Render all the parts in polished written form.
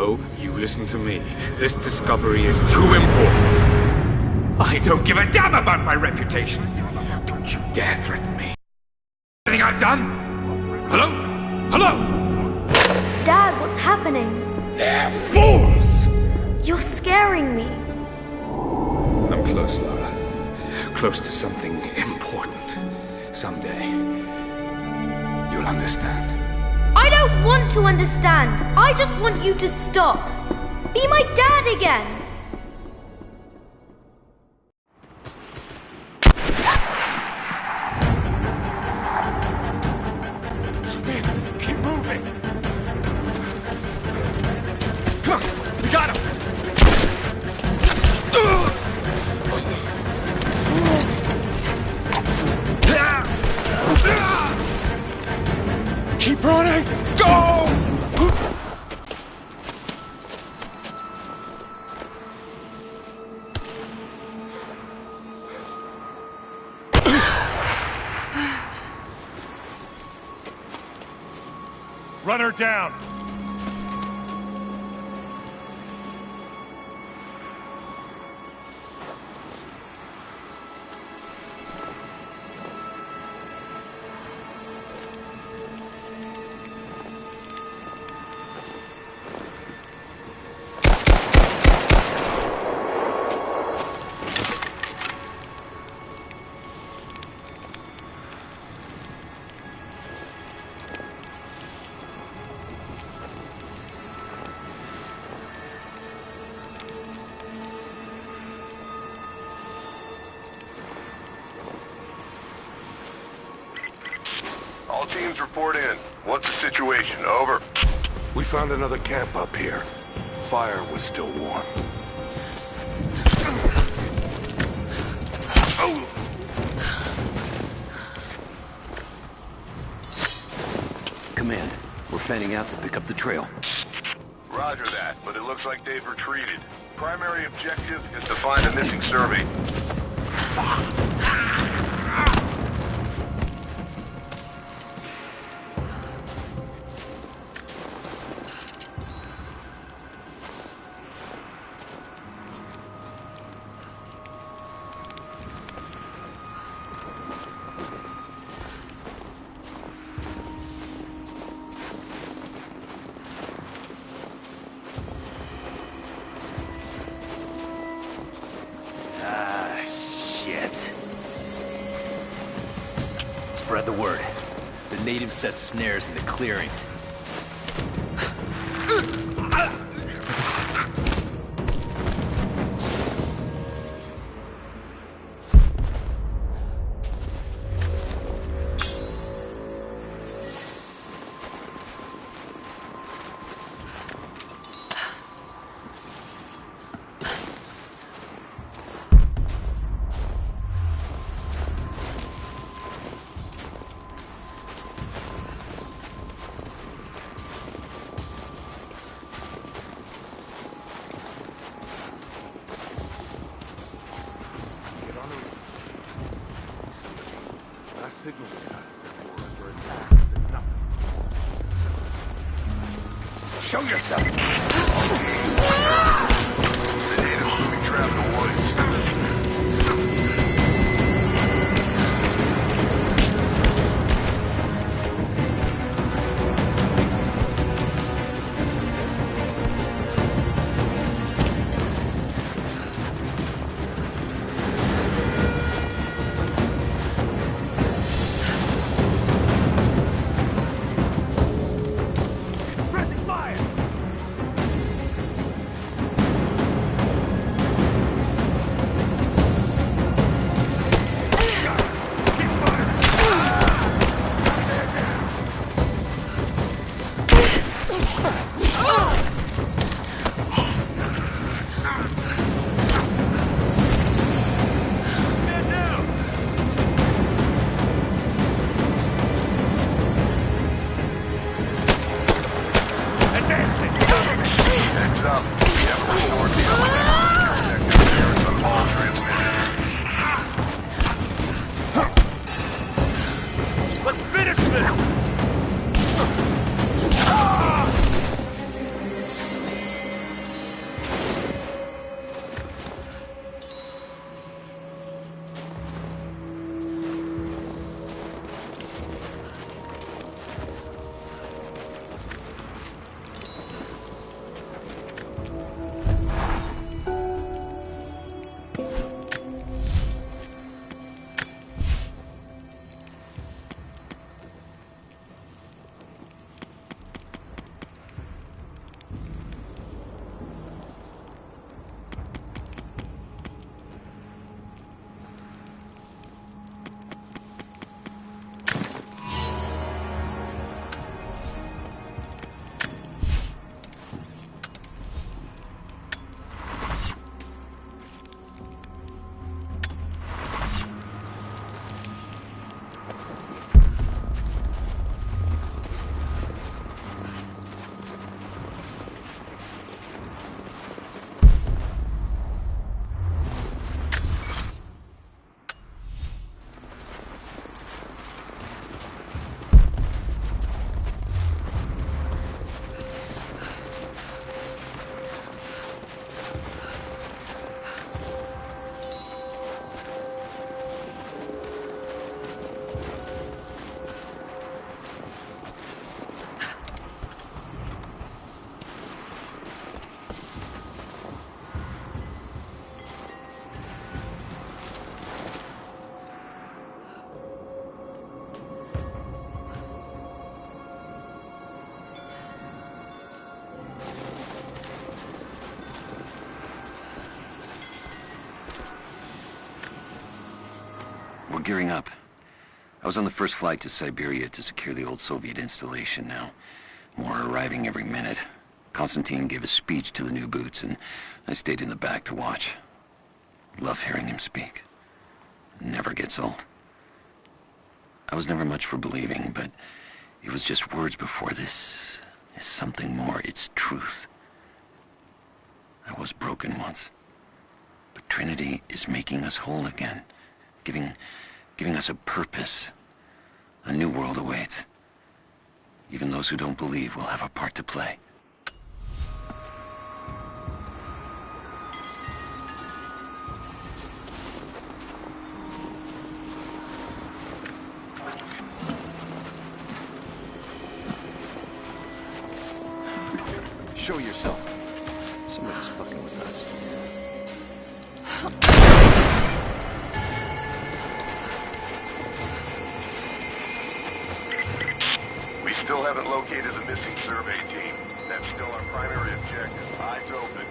No, you listen to me. This discovery is too important. I don't give a damn about my reputation. Don't you dare threaten me. Anything I've done? Hello? Hello? Dad, what's happening? They're fools! You're scaring me. I'm close, Lara. Close to something important. Someday, you'll understand. I don't want to understand. I just want you to stop. Be my dad again. Keep moving. Come on, we got him. Keep running! Go! Run her down! All teams report in. What's the situation? Over. We found another camp up here. Fire was still warm. Command, we're fanning out to pick up the trail. Roger that, but it looks like they've retreated. Primary objective is to find a missing survey. Spread the word. The natives set snares in the clearing. Show yourself! The natives will be trapped in the woods. gearing up. I was on the first flight to Siberia to secure the old Soviet installation now. More arriving every minute. Konstantin gave a speech to the new boots, and I stayed in the back to watch. Love hearing him speak. Never gets old. I was never much for believing, but it was just words before. This is something more. It's truth. I was broken once. But Trinity is making us whole again. Giving us a purpose. A new world awaits. Even those who don't believe will have a part to play. Show yourself. Somebody's fucking with us. We still haven't located the missing survey team. That's still our primary objective. Eyes open.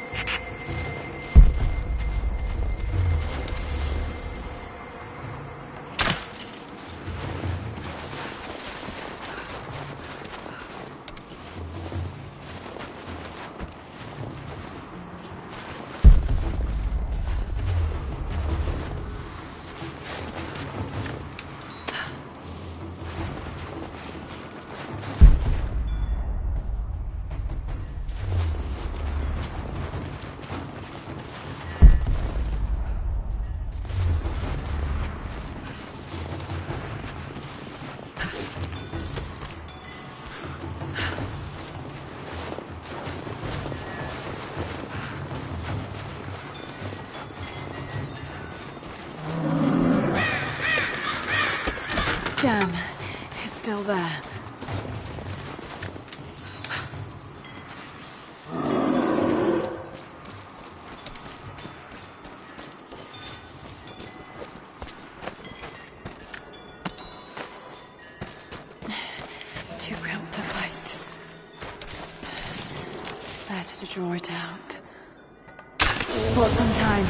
Damn, it's still there. Too cramped to fight. Better to draw it out. Bought some time.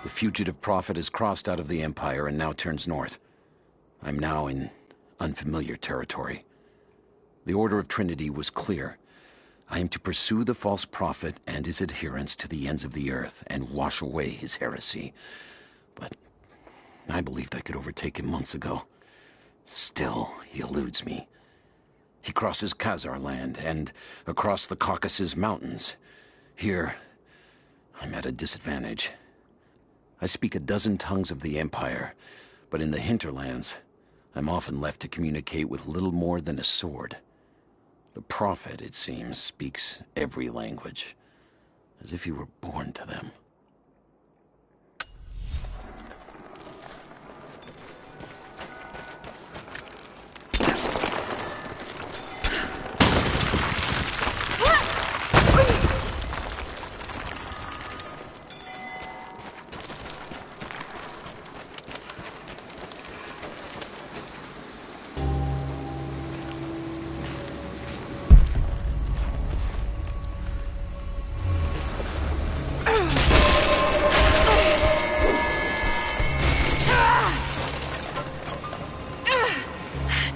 The fugitive prophet has crossed out of the Empire and now turns north. I'm now in unfamiliar territory. The order of Trinity was clear. I am to pursue the false prophet and his adherents to the ends of the earth and wash away his heresy. But I believed I could overtake him months ago. Still, he eludes me. He crosses Khazar land and across the Caucasus Mountains. Here, I'm at a disadvantage. I speak a dozen tongues of the Empire, but in the hinterlands, I'm often left to communicate with little more than a sword. The Prophet, it seems, speaks every language, as if he were born to them.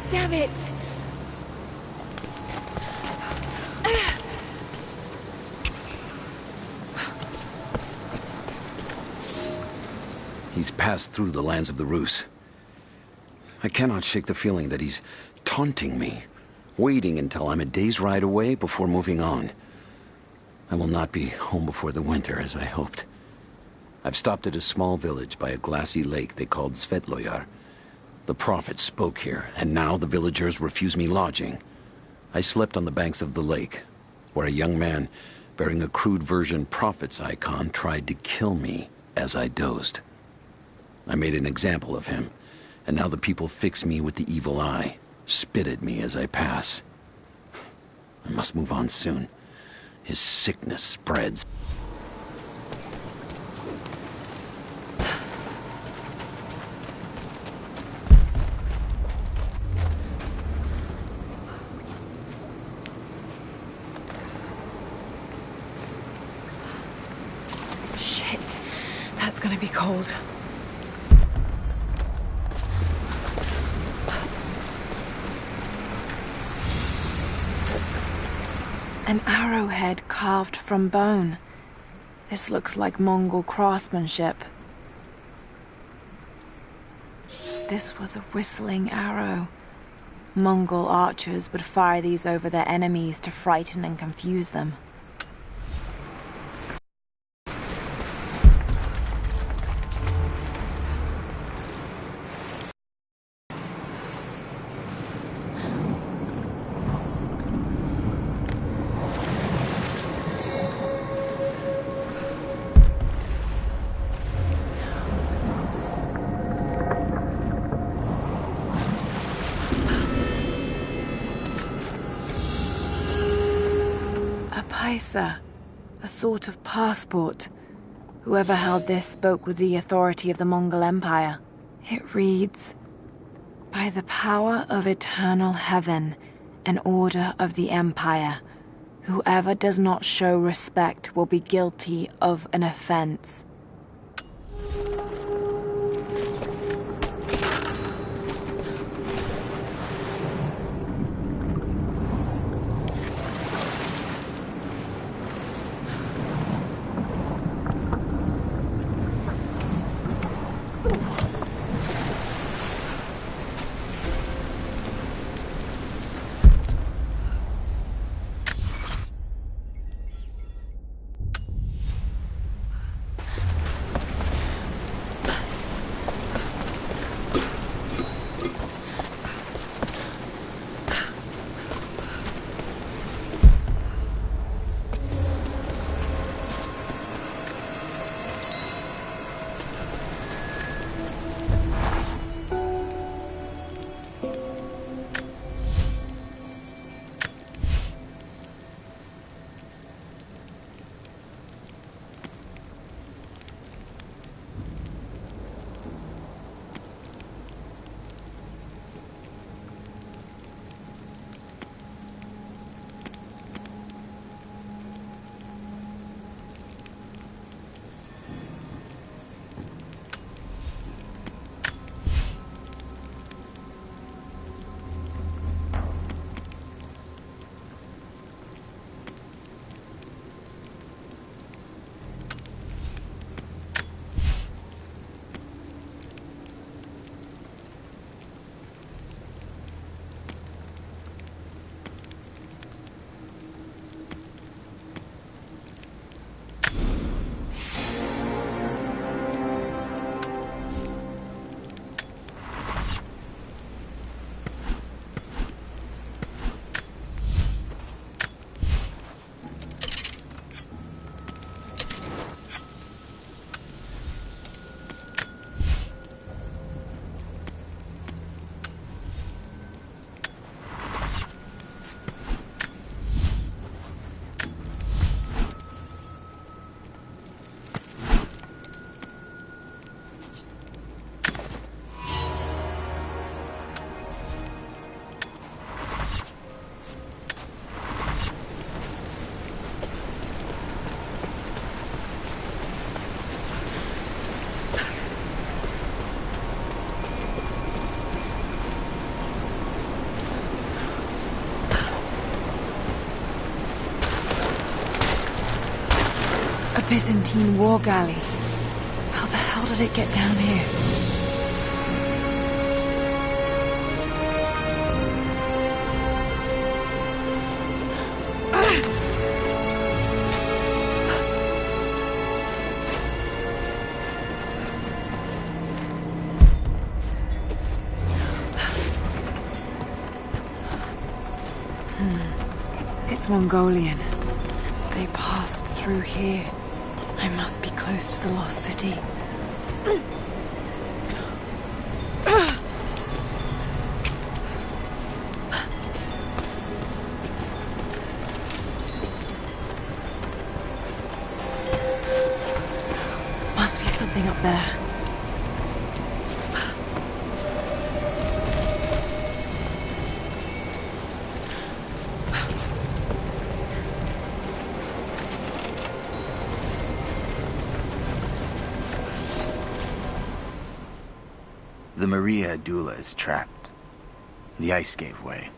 Damn it! He's passed through the lands of the Rus. I cannot shake the feeling that he's taunting me, waiting until I'm a day's ride away before moving on. I will not be home before the winter, as I hoped. I've stopped at a small village by a glassy lake they called Svetloyar. The Prophet spoke here, and now the villagers refuse me lodging. I slept on the banks of the lake, where a young man bearing a crude version Prophet's icon tried to kill me as I dozed. I made an example of him, and now the people fix me with the evil eye, spit at me as I pass. I must move on soon. His sickness spreads. Shit. That's gonna be cold. An arrowhead carved from bone. This looks like Mongol craftsmanship. This was a whistling arrow. Mongol archers would fire these over their enemies to frighten and confuse them. A sort of passport. Whoever held this spoke with the authority of the Mongol Empire. It reads, "By the power of eternal heaven and order of the Empire, whoever does not show respect will be guilty of an offense." Byzantine war galley. How the hell did it get down here? It's Mongolian. They passed through here. I must be close to the lost city. Must be something up there. The Maria Adula is trapped. The ice gave way.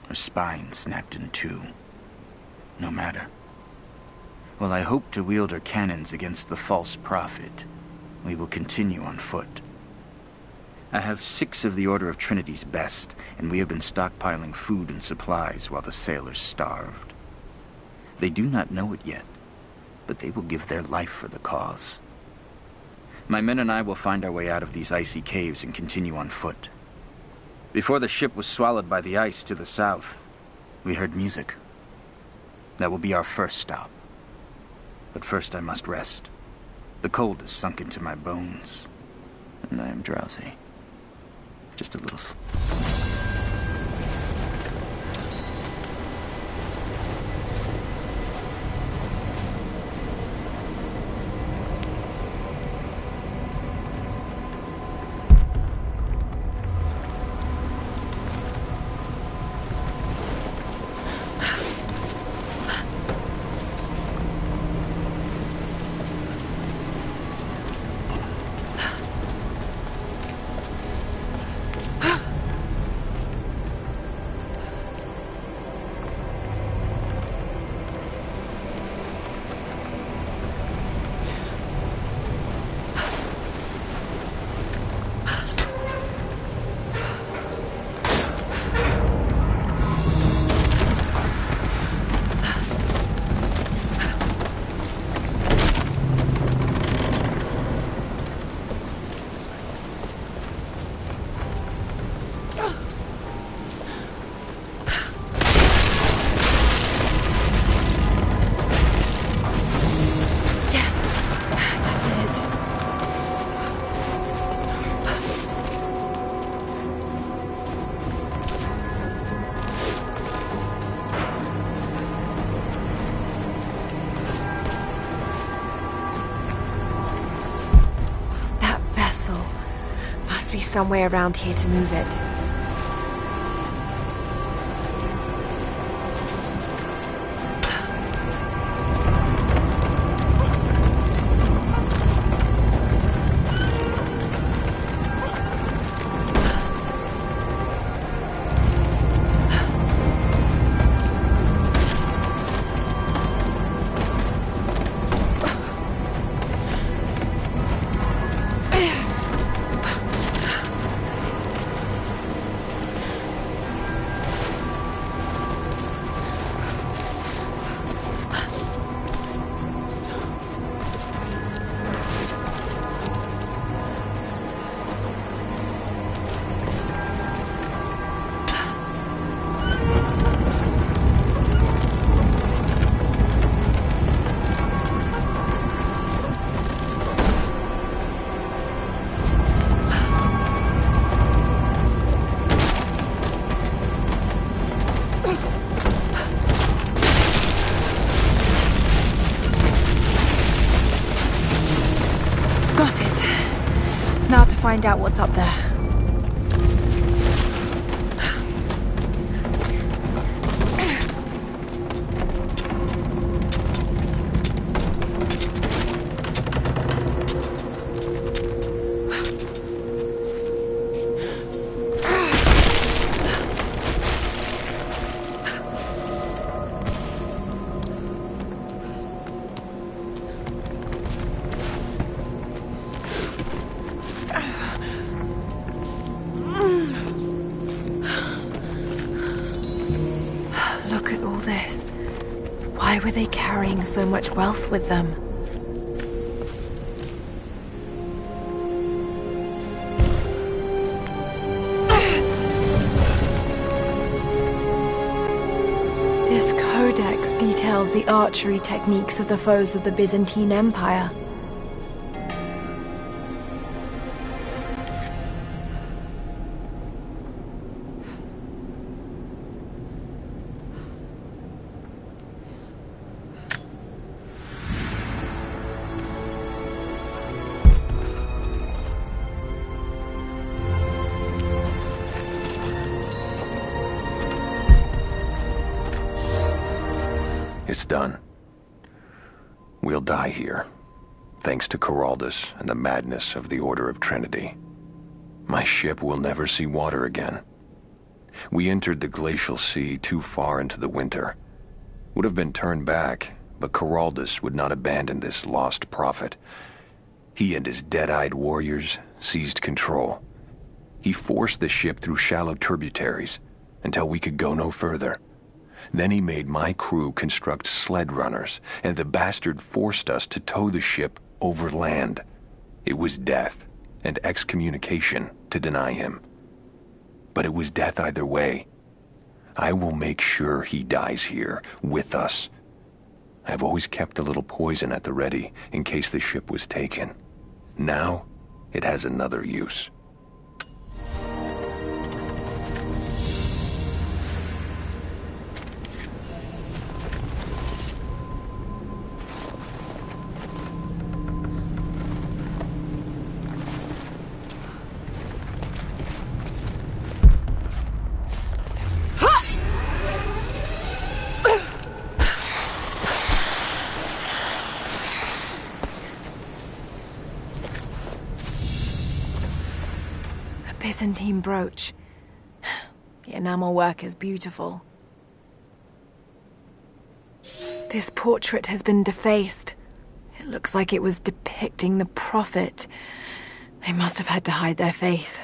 Her spine snapped in two. No matter. While I hope to wield her cannons against the false prophet, we will continue on foot. I have 6 of the Order of Trinity's best, and we have been stockpiling food and supplies while the sailors starved. They do not know it yet, but they will give their life for the cause. My men and I will find our way out of these icy caves and continue on foot. Before the ship was swallowed by the ice to the south, we heard music. That will be our first stop. But first I must rest. The cold has sunk into my bones, and I am drowsy. Just a little sleep. Somewhere around here to move it. Find out what's up there. Look at all this. Why were they carrying so much wealth with them? This codex details the archery techniques of the foes of the Byzantine Empire. It's done. We'll die here, thanks to Coraldus and the madness of the Order of Trinity. My ship will never see water again. We entered the glacial sea too far into the winter. Would have been turned back, but Coraldus would not abandon this lost prophet. He and his dead-eyed warriors seized control. He forced the ship through shallow tributaries until we could go no further. Then he made my crew construct sled runners, and the bastard forced us to tow the ship over land. It was death and excommunication to deny him. But it was death either way. I will make sure he dies here, with us. I've always kept a little poison at the ready in case the ship was taken. Now, it has another use. Byzantine brooch. The enamel work is beautiful. This portrait has been defaced. It looks like it was depicting the prophet. They must have had to hide their faith.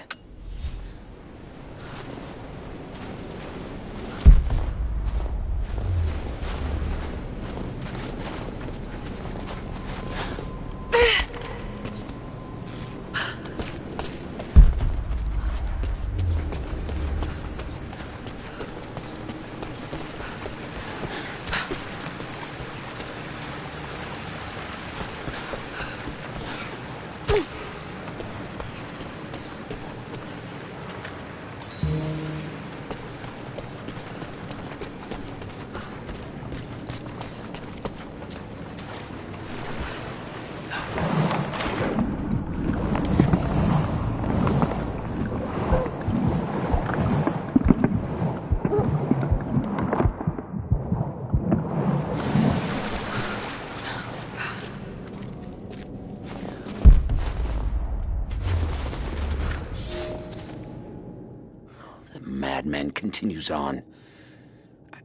Madman continues on.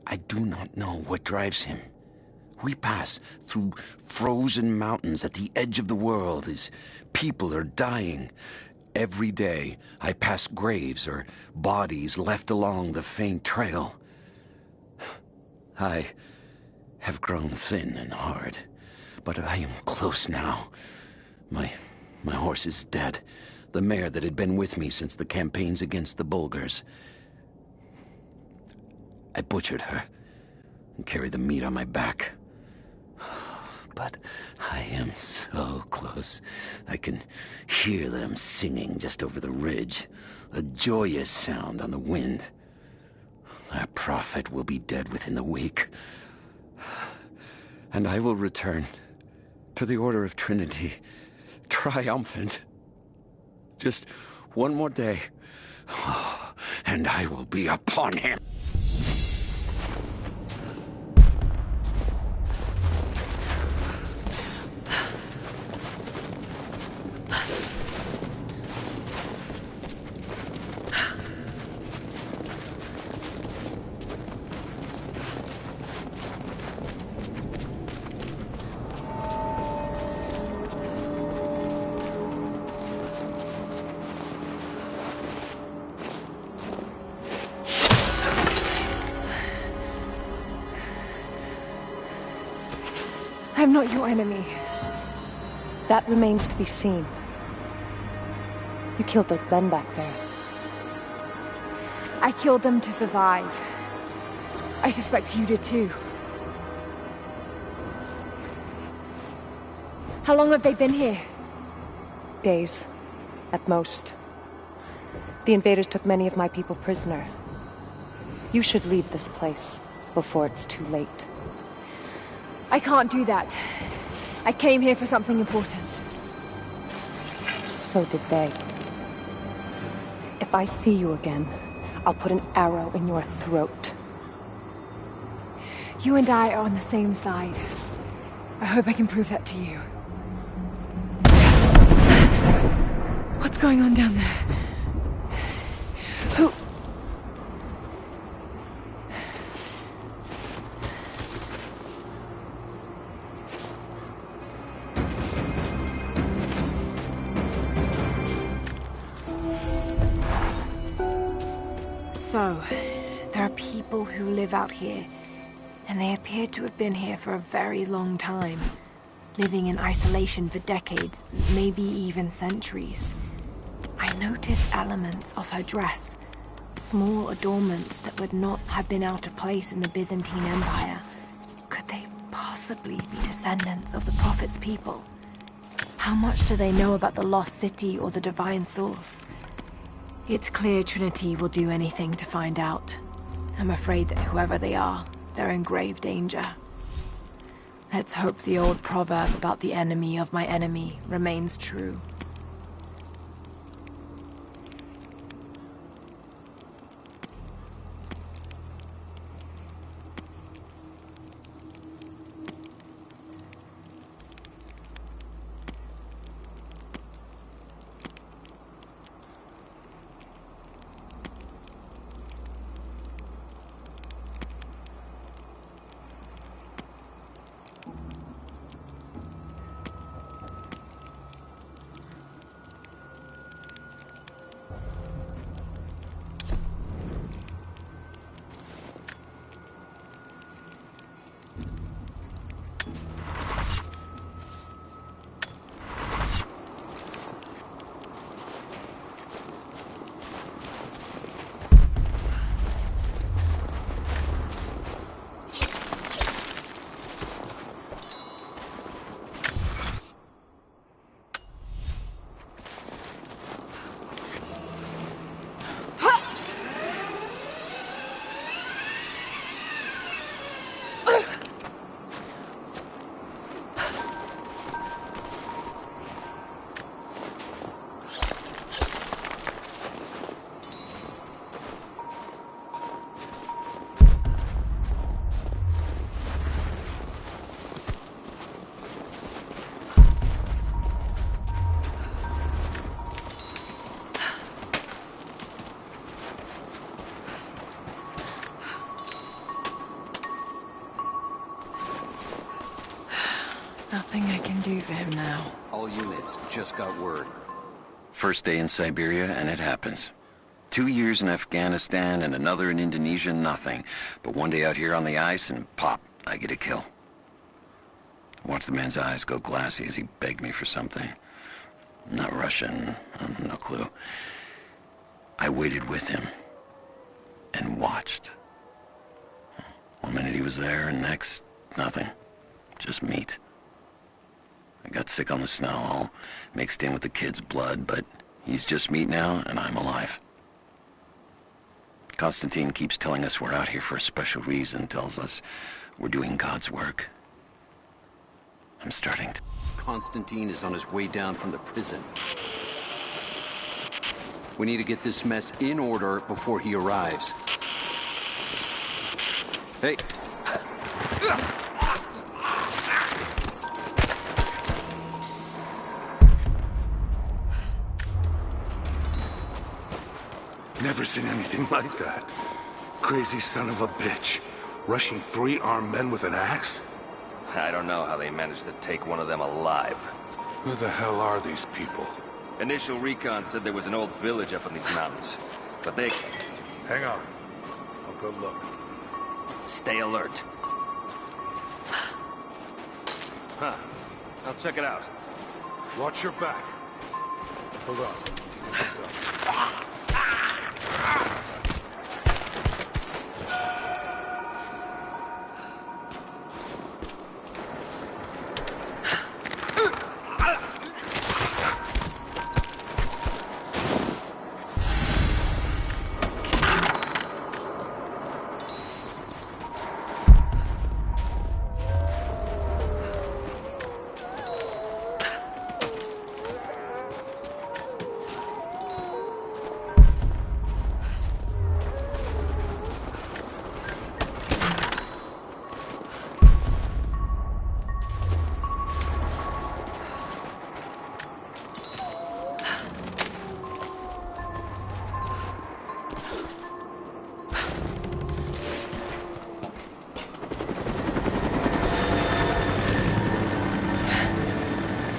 I do not know what drives him. We pass through frozen mountains at the edge of the world as people are dying. Every day, I pass graves or bodies left along the faint trail. I have grown thin and hard, but I am close now. My horse is dead. The mare that had been with me since the campaigns against the Bulgars. I butchered her and carried the meat on my back. But I am so close. I can hear them singing just over the ridge. A joyous sound on the wind. Our prophet will be dead within the week. And I will return to the Order of Trinity, triumphant. Just one more day, and I will be upon him. I'm not your enemy. That remains to be seen. You killed those men back there. I killed them to survive. I suspect you did too. How long have they been here? Days, at most. The invaders took many of my people prisoner. You should leave this place before it's too late. I can't do that. I came here for something important. So did they. If I see you again, I'll put an arrow in your throat. You and I are on the same side. I hope I can prove that to you. What's going on down there? Who... So, there are people who live out here, and they appear to have been here for a very long time, living in isolation for decades, maybe even centuries. I notice elements of her dress, small adornments that would not have been out of place in the Byzantine Empire. Could they possibly be descendants of the Prophet's people? How much do they know about the lost city or the divine source? It's clear Trinity will do anything to find out. I'm afraid that whoever they are, they're in grave danger. Let's hope the old proverb about the enemy of my enemy remains true. Nothing I can do for him now. All units just got word. First day in Siberia, and it happens. 2 years in Afghanistan and another in Indonesia, nothing. But one day out here on the ice, and pop, I get a kill. Watch the man's eyes go glassy as he begged me for something. Not Russian, no clue. I waited with him and watched. 1 minute he was there, and next, nothing. Just meat. I got sick on the snow, all mixed in with the kid's blood, but he's just meat now, and I'm alive. Constantine keeps telling us we're out here for a special reason, tells us we're doing God's work. I'm starting to... Constantine is on his way down from the prison. We need to get this mess in order before he arrives. Hey! Never seen anything like that. Crazy son of a bitch. Rushing 3 armed men with an axe? I don't know how they managed to take one of them alive. Who the hell are these people? Initial recon said there was an old village up in these mountains. But they... Hang on. I'll go look. Stay alert. Huh. I'll check it out. Watch your back. Hold on. What's up?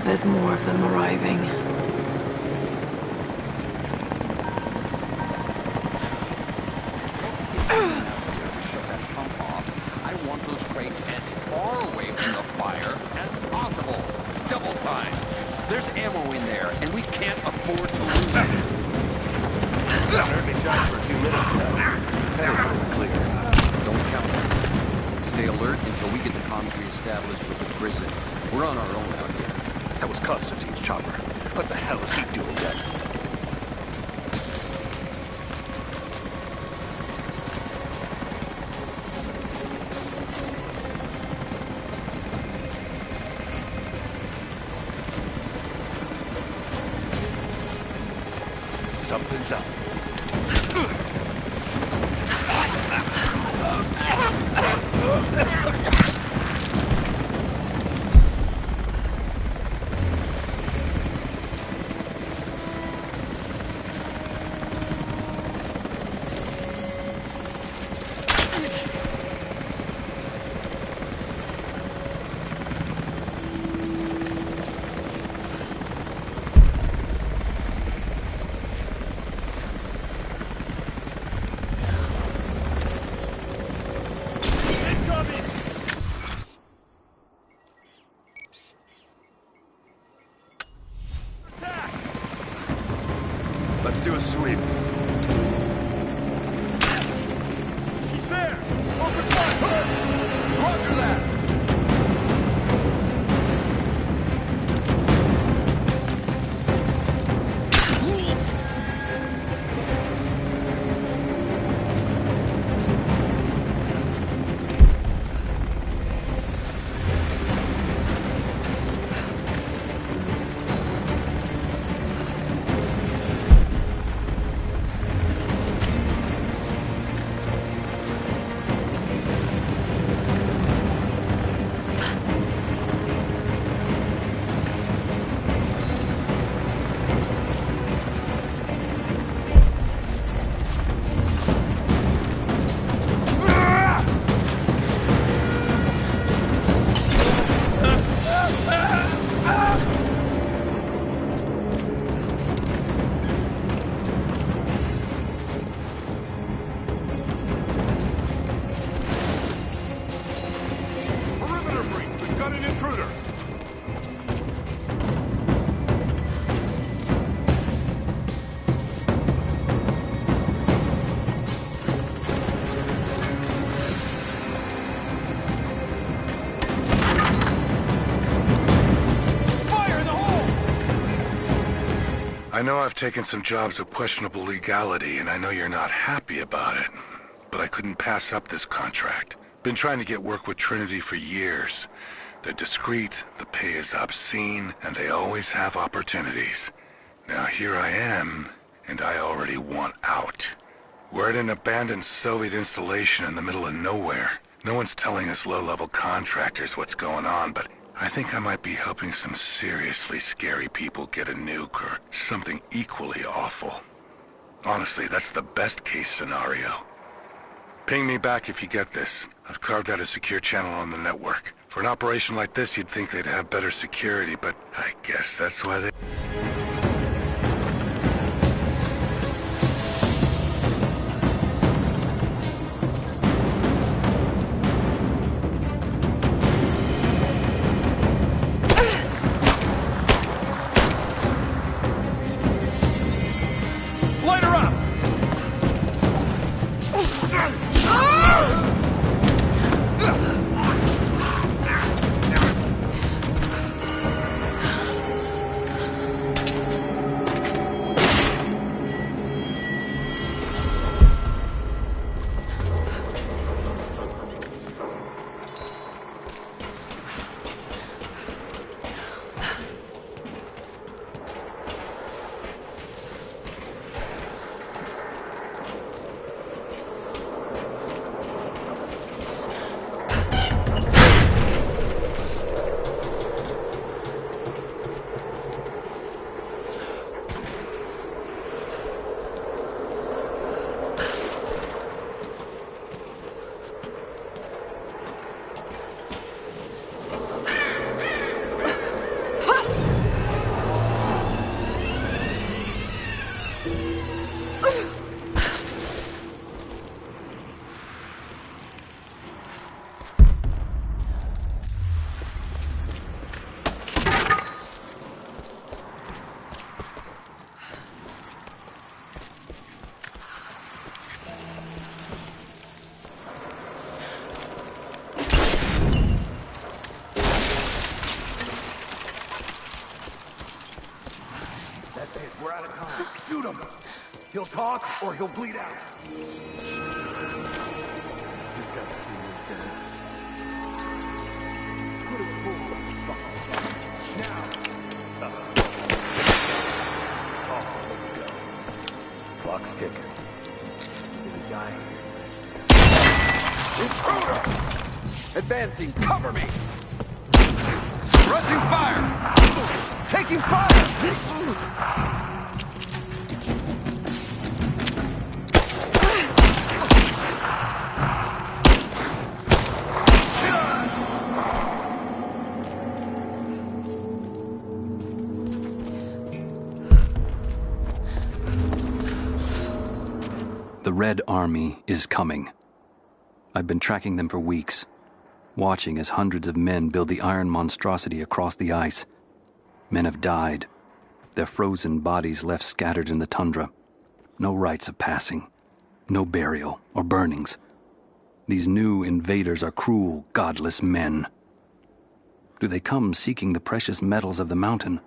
There's more of them arriving. I want those crates as far away from the fire as possible. Double time. There's ammo in there, and we can't afford to lose it. Heard me shot for a few minutes now. Everything's clear. Don't count on it. Stay alert until we get the comms re-established with the prison. We're on our own out here. That was Constantine's chopper. What the hell is he doing there? Something's up. Let's do a sweep. She's there! Open fire! Roger that! I know I've taken some jobs of questionable legality, and I know you're not happy about it. But I couldn't pass up this contract. Been trying to get work with Trinity for years. They're discreet, the pay is obscene, and they always have opportunities. Now here I am, and I already want out. We're at an abandoned Soviet installation in the middle of nowhere. No one's telling us low-level contractors what's going on, but I think I might be helping some seriously scary people get a nuke or something equally awful. Honestly, that's the best-case scenario. Ping me back if you get this. I've carved out a secure channel on the network. For an operation like this, you'd think they'd have better security, but I guess that's why they... He'll talk or he'll bleed out. Clock's ticking. Intruder! Advancing, cover me! Suppressing fire! Taking fire! The Red Army is coming. I've been tracking them for weeks, watching as hundreds of men build the iron monstrosity across the ice. Men have died, their frozen bodies left scattered in the tundra. No rites of passing, no burial or burnings. These new invaders are cruel, godless men. Do they come seeking the precious metals of the mountain?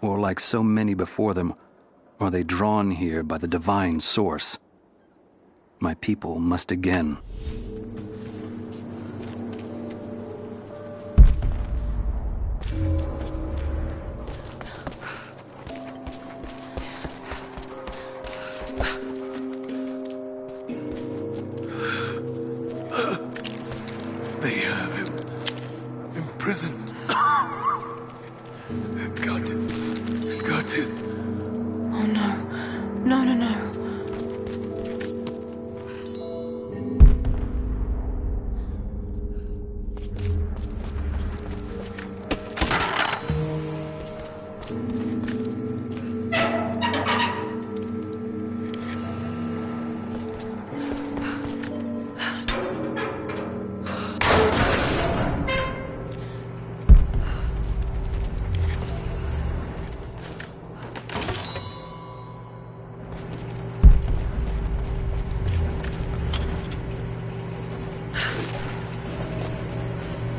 Or like so many before them, are they drawn here by the divine source? My people must again. They have him imprisoned. Got it. Oh no. No, no, no.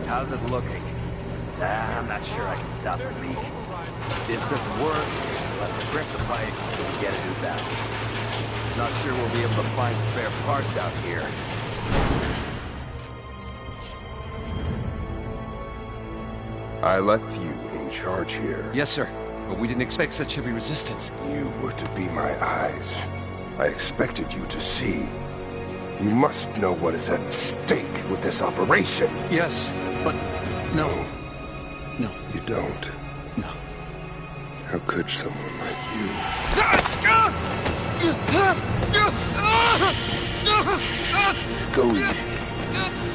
How's it looking? I'm not sure I can stop the leak. If this doesn't work, we'll have to grip the pipe and get a new battery. Not sure we'll be able to find spare parts out here. I left you in charge here. Yes, sir. But we didn't expect such heavy resistance. You were to be my eyes. I expected you to see. You must know what is at stake with this operation. Yes, but no. No. You don't? No. How could someone like you? Go easy.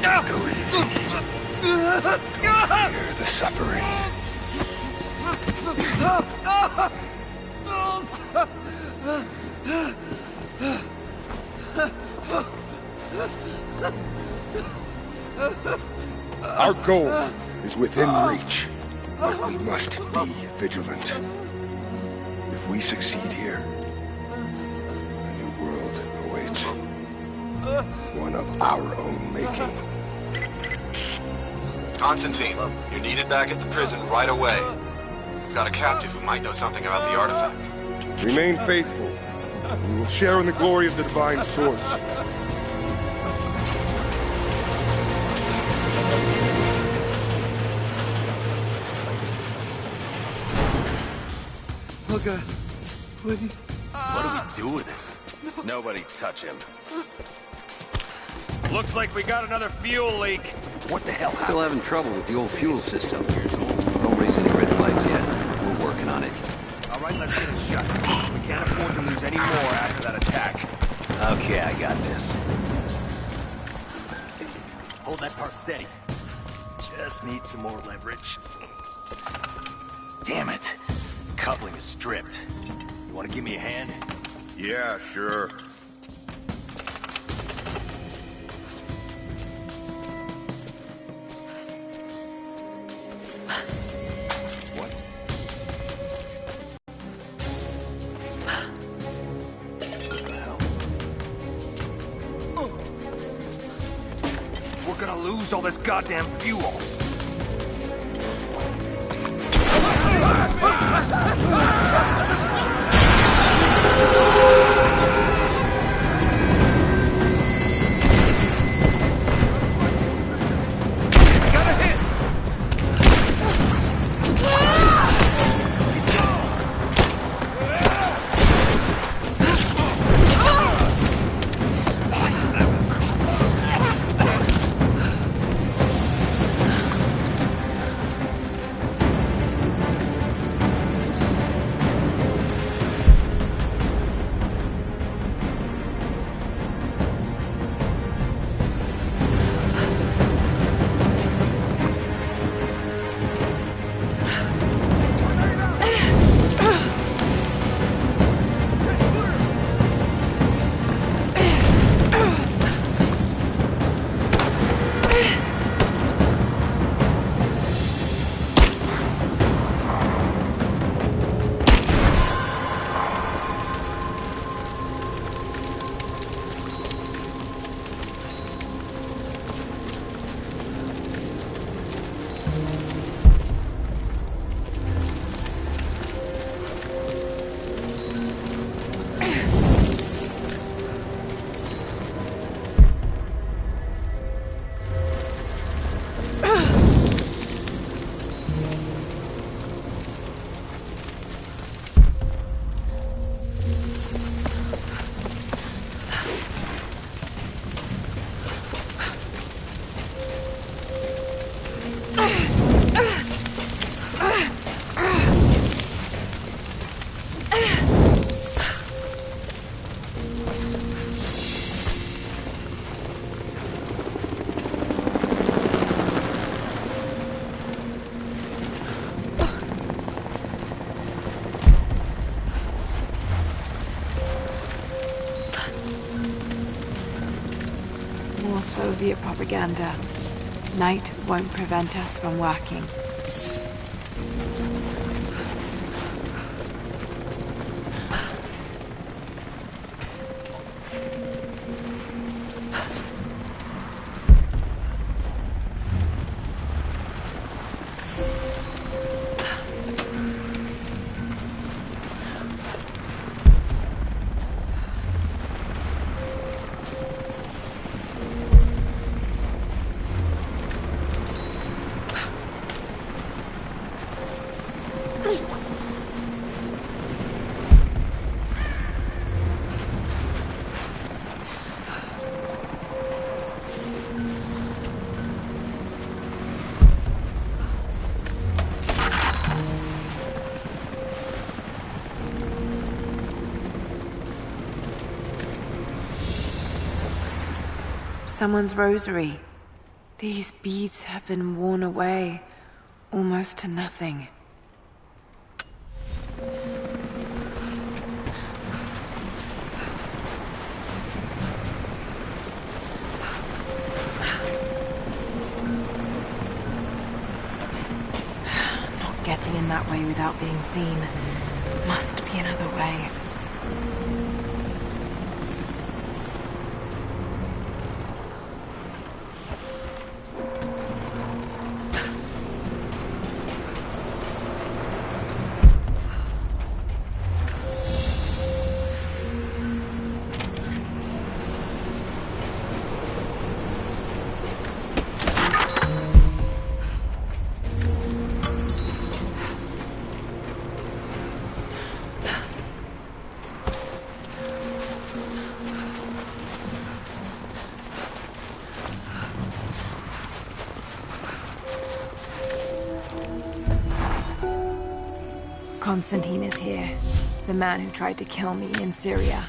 Go easy. Don't fear the suffering. Our goal is within reach, but we must be vigilant. If we succeed here, a new world awaits. One of our own making. Constantine, you're needed back at the prison right away. We've got a captive who might know something about the artifact. Remain faithful. We will share in the glory of the divine source. Oh God, please. What do we do with it? Nobody touch him. Looks like we got another fuel leak. What the hell? Still having trouble with the old fuel system. Don't raise any red flags yet. We're working on it. All right, let's get it shut. We can't afford to lose any more after that attack. Okay, I got this. Hold that part steady. Just need some more leverage. Damn it. Coupling is stripped. You want to give me a hand? Yeah, sure. We're gonna lose all this goddamn fuel. Soviet propaganda. Night won't prevent us from working. Someone's rosary. These beads have been worn away, almost to nothing. Not getting in that way without being seen. Must be another way. Constantine is here. The man who tried to kill me in Syria.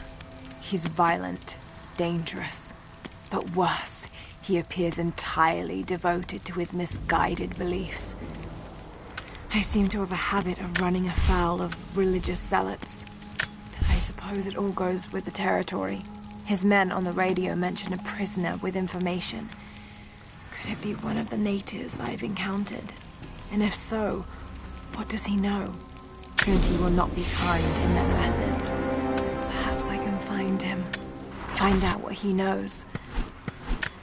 He's violent, dangerous, but worse, he appears entirely devoted to his misguided beliefs. I seem to have a habit of running afoul of religious zealots. I suppose it all goes with the territory. His men on the radio mentioned a prisoner with information. Could it be one of the natives I've encountered? And if so, what does he know? Trinity will not be kind in their methods. Perhaps I can find him. Find out what he knows.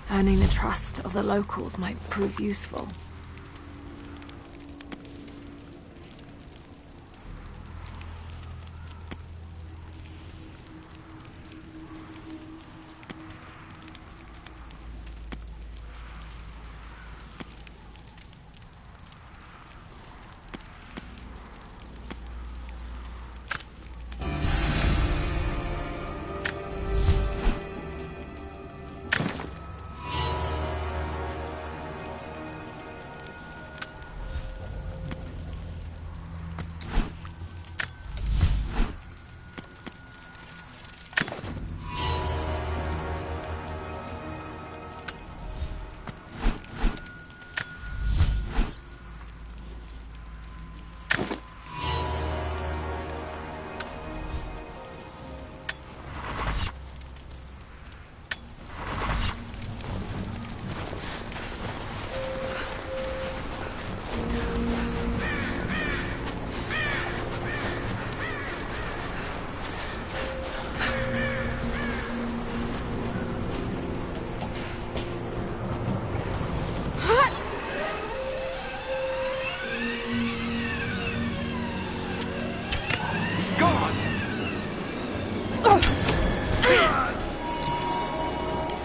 Earning the trust of the locals might prove useful.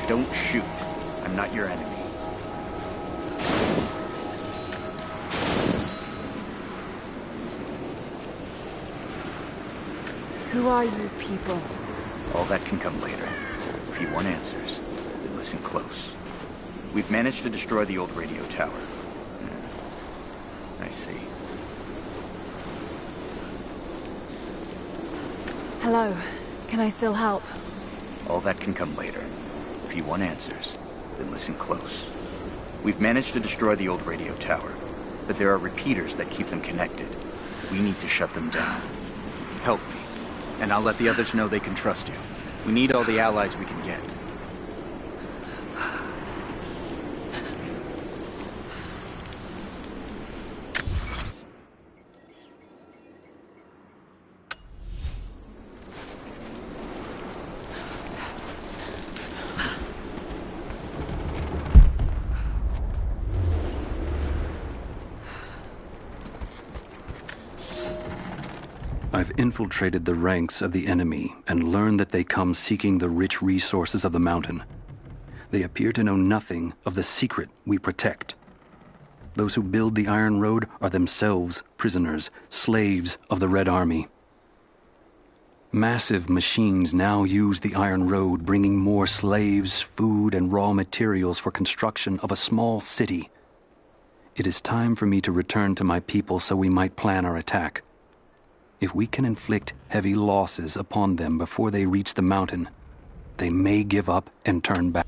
Don't shoot. I'm not your enemy. Who are you people? All that can come later. If you want answers, then listen close. We've managed to destroy the old radio tower. I see. Hello. Can I still help? All that can come later. If you want answers, then listen close. We've managed to destroy the old radio tower, but there are repeaters that keep them connected. We need to shut them down. Help me, and I'll let the others know they can trust you. We need all the allies we can get. I've infiltrated the ranks of the enemy and learned that they come seeking the rich resources of the mountain. They appear to know nothing of the secret we protect. Those who build the Iron Road are themselves prisoners, slaves of the Red Army. Massive machines now use the Iron Road, bringing more slaves, food, and raw materials for construction of a small city. It is time for me to return to my people so we might plan our attack. If we can inflict heavy losses upon them before they reach the mountain, they may give up and turn back.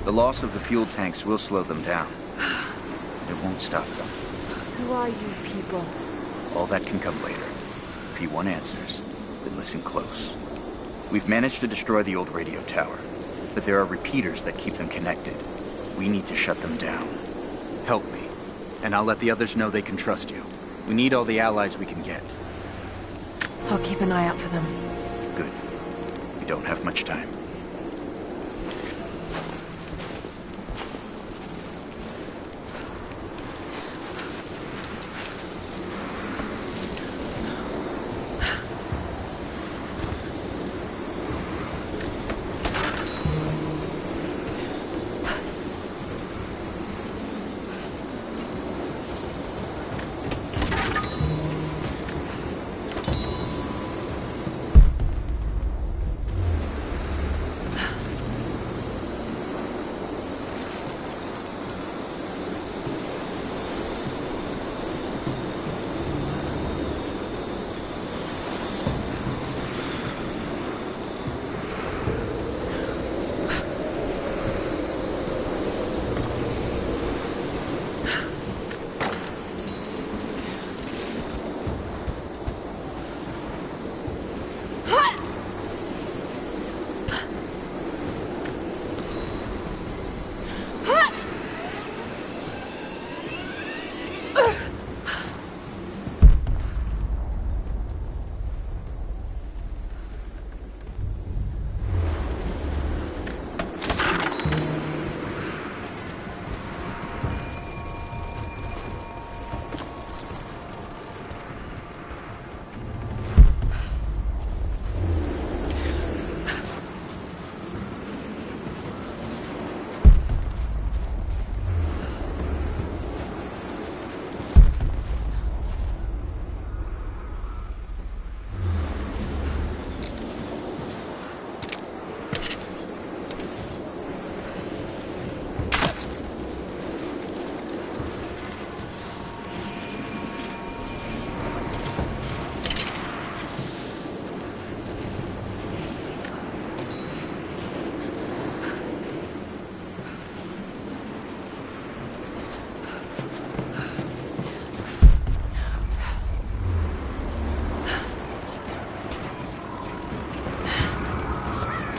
The loss of the fuel tanks will slow them down, but it won't stop them. Who are you people? All that can come later. If you want answers, then listen close. We've managed to destroy the old radio tower, but there are repeaters that keep them connected. We need to shut them down. Help me, and I'll let the others know they can trust you. We need all the allies we can get. I'll keep an eye out for them. Good. We don't have much time.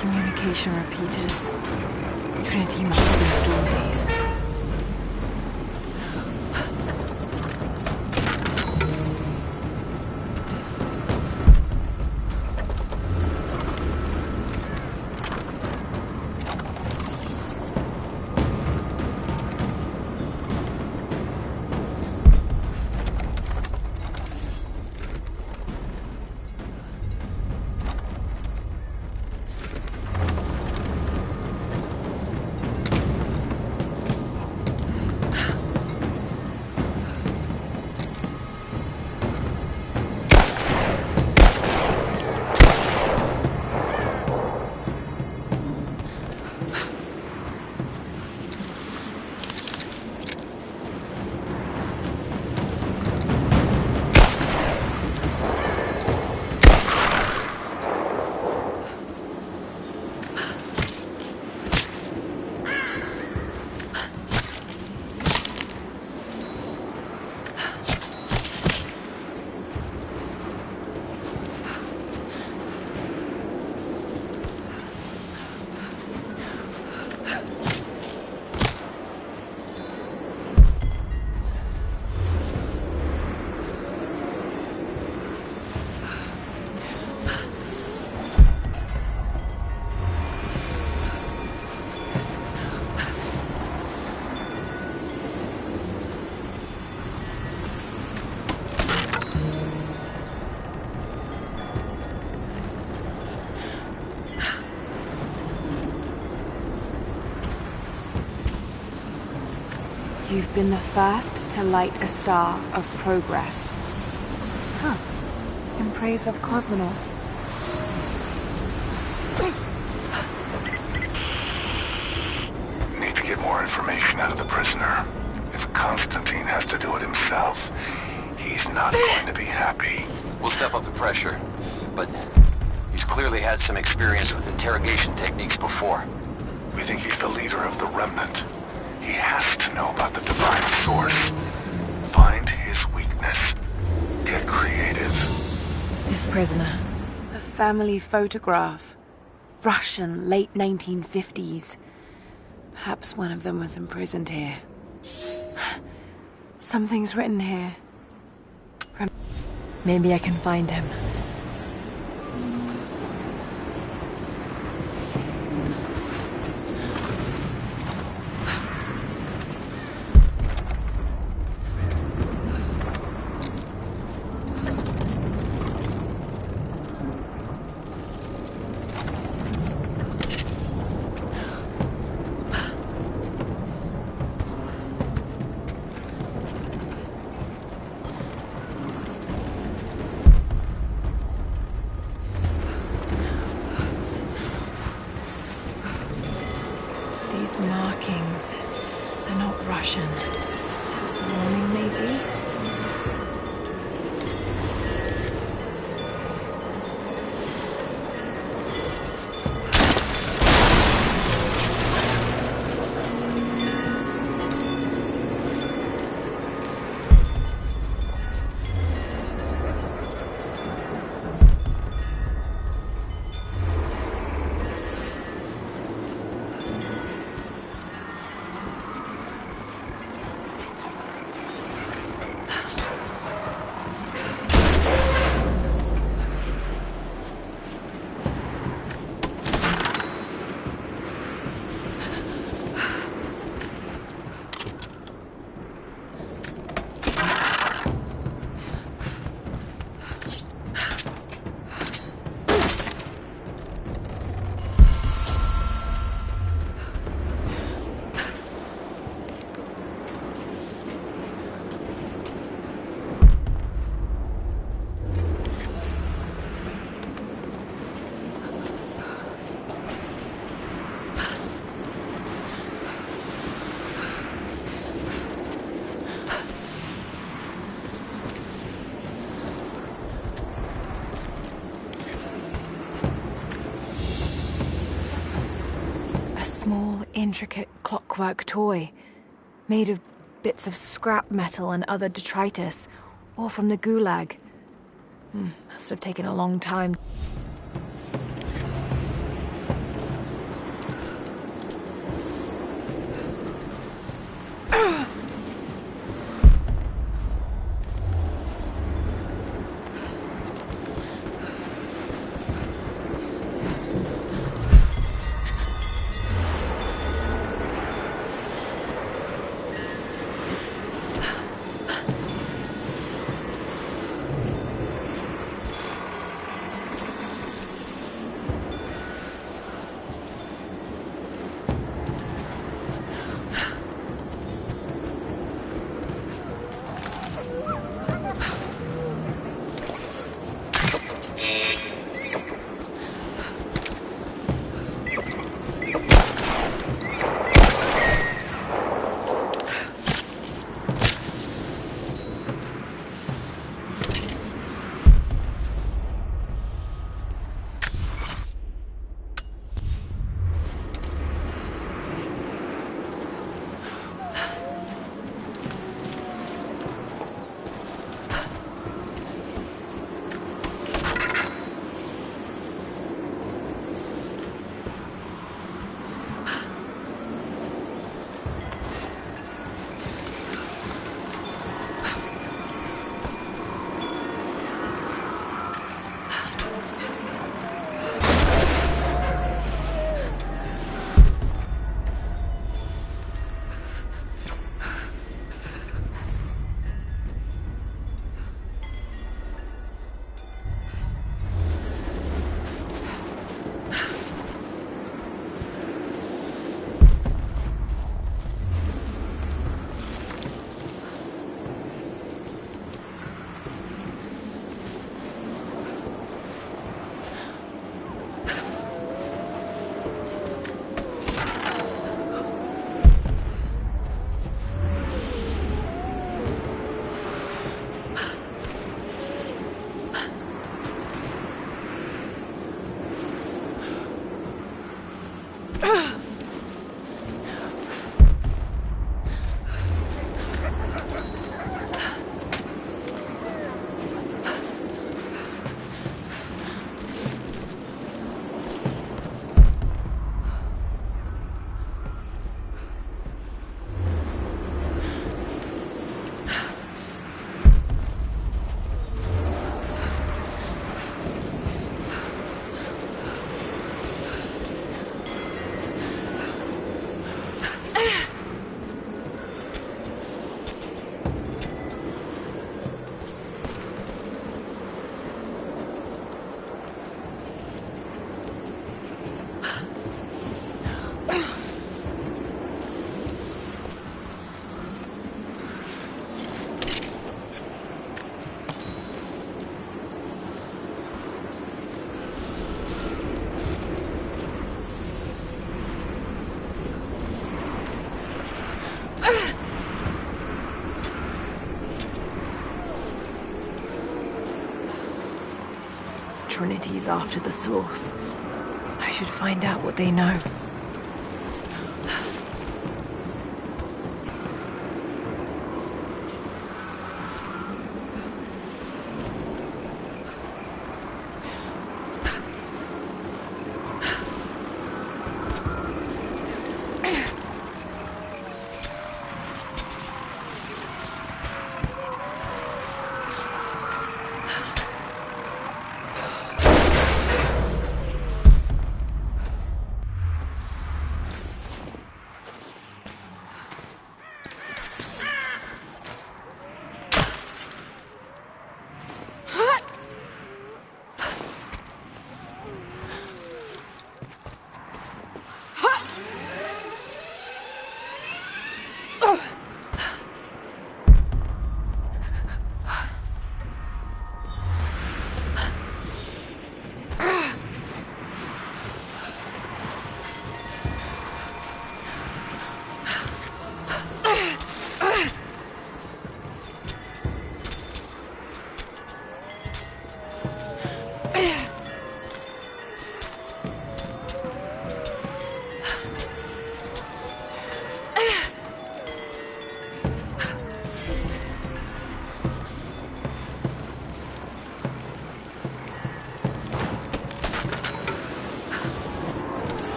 Communication repeaters. Trinity must have installed these. You've been the first to light a star of progress. Huh. In praise of cosmonauts. Need to get more information out of the prisoner. If Constantine has to do it himself, he's not going to be happy. We'll step up the pressure, but he's clearly had some experience with interrogation techniques before. We think he's the leader of the Remnant. He has to know about the divine source. Find his weakness. Get creative. This prisoner. A family photograph. Russian, late 1950s. Perhaps one of them was imprisoned here. Something's written here. Maybe I can find him. These markings, they're not Russian. Warning, maybe? Small, intricate clockwork toy, made of bits of scrap metal and other detritus, all from the Gulag. Must have taken a long time. Trinity is after the source. I should find out what they know.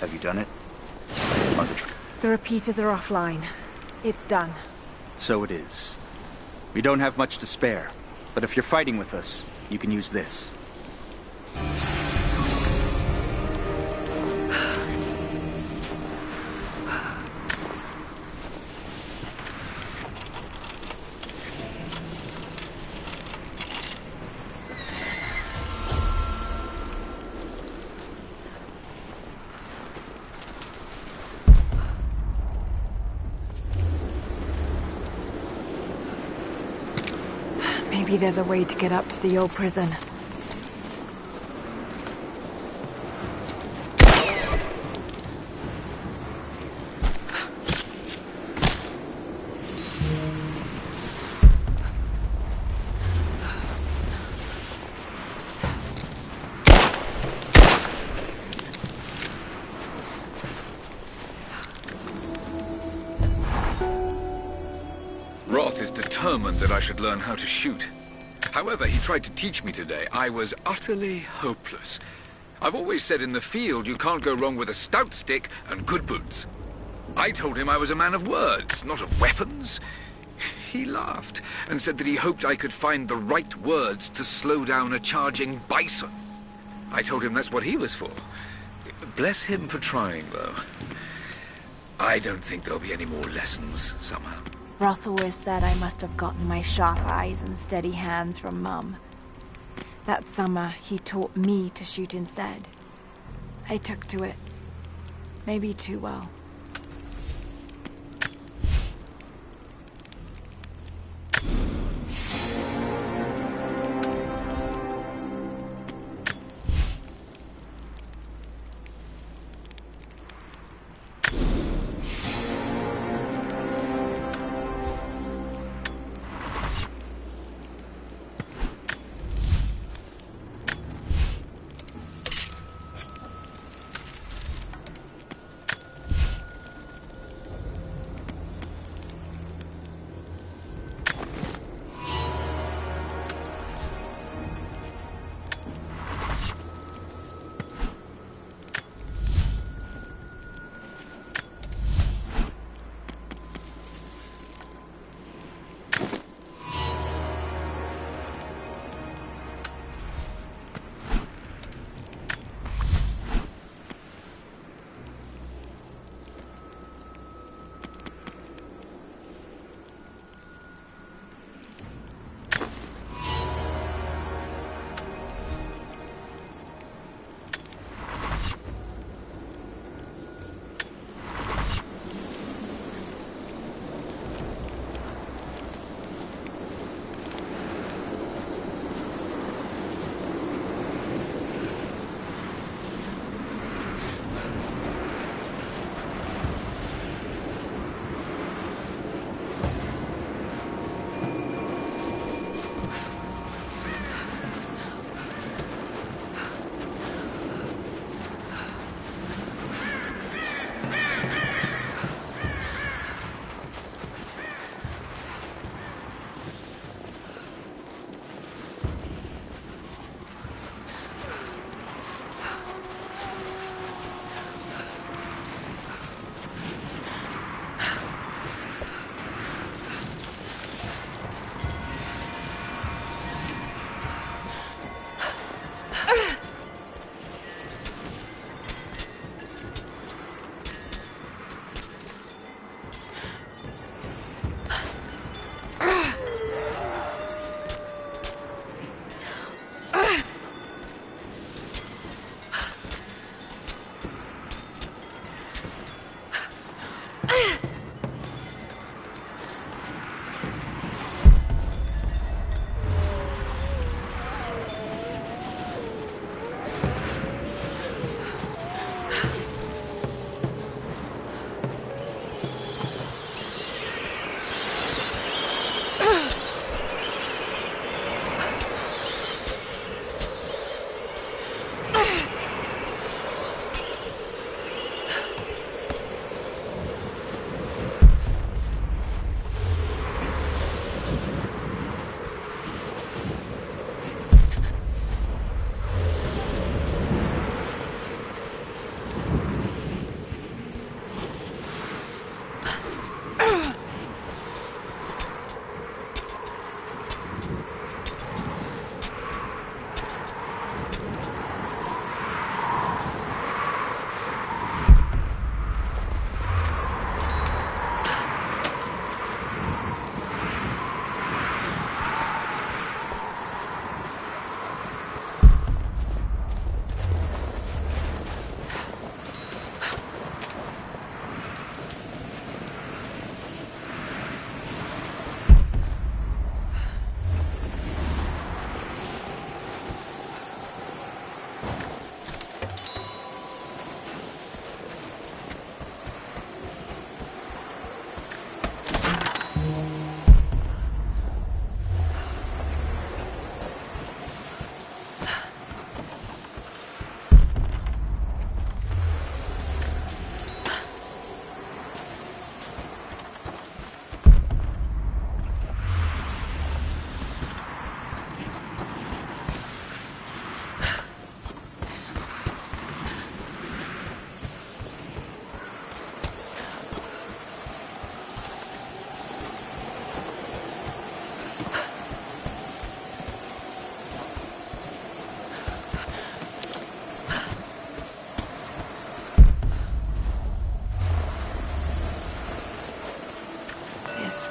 Have you done it? The repeaters are offline. It's done. So it is. We don't have much to spare, but if you're fighting with us, you can use this. Maybe there's a way to get up to the old prison. Roth is determined that I should learn how to shoot. However, he tried to teach me today. I was utterly hopeless. I've always said in the field you can't go wrong with a stout stick and good boots. I told him I was a man of words, not of weapons. He laughed and said that he hoped I could find the right words to slow down a charging bison. I told him that's what he was for. Bless him for trying, though. I don't think there'll be any more lessons, somehow. Roth always said I must have gotten my sharp eyes and steady hands from Mum. That summer, he taught me to shoot instead. I took to it. Maybe too well.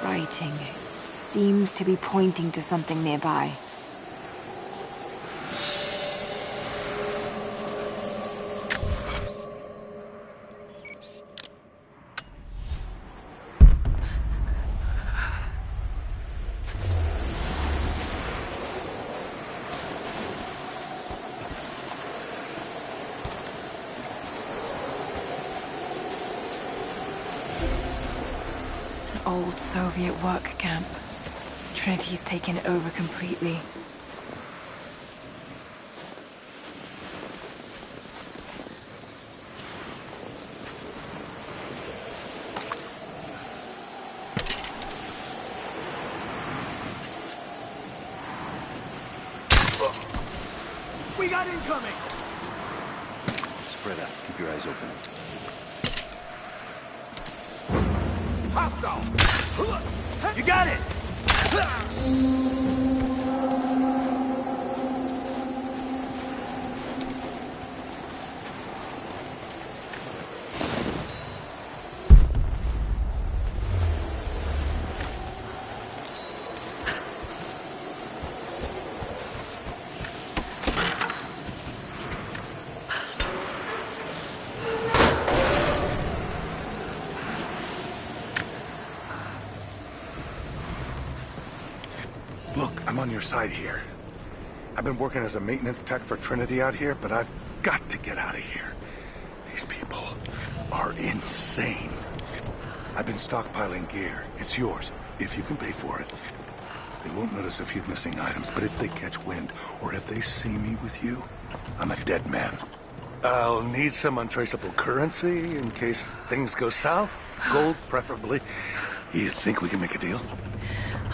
writing seems to be pointing to something nearby. Old Soviet work camp. Trinity's taken it over completely. We got incoming! Spread out. Keep your eyes open. Hostile! You got it! Look, I'm on your side here. I've been working as a maintenance tech for Trinity out here, but I've got to get out of here. These people are insane. I've been stockpiling gear. It's yours, if you can pay for it. They won't notice a few missing items, but if they catch wind, or if they see me with you, I'm a dead man. I'll need some untraceable currency in case things go south. Gold, preferably. You think we can make a deal?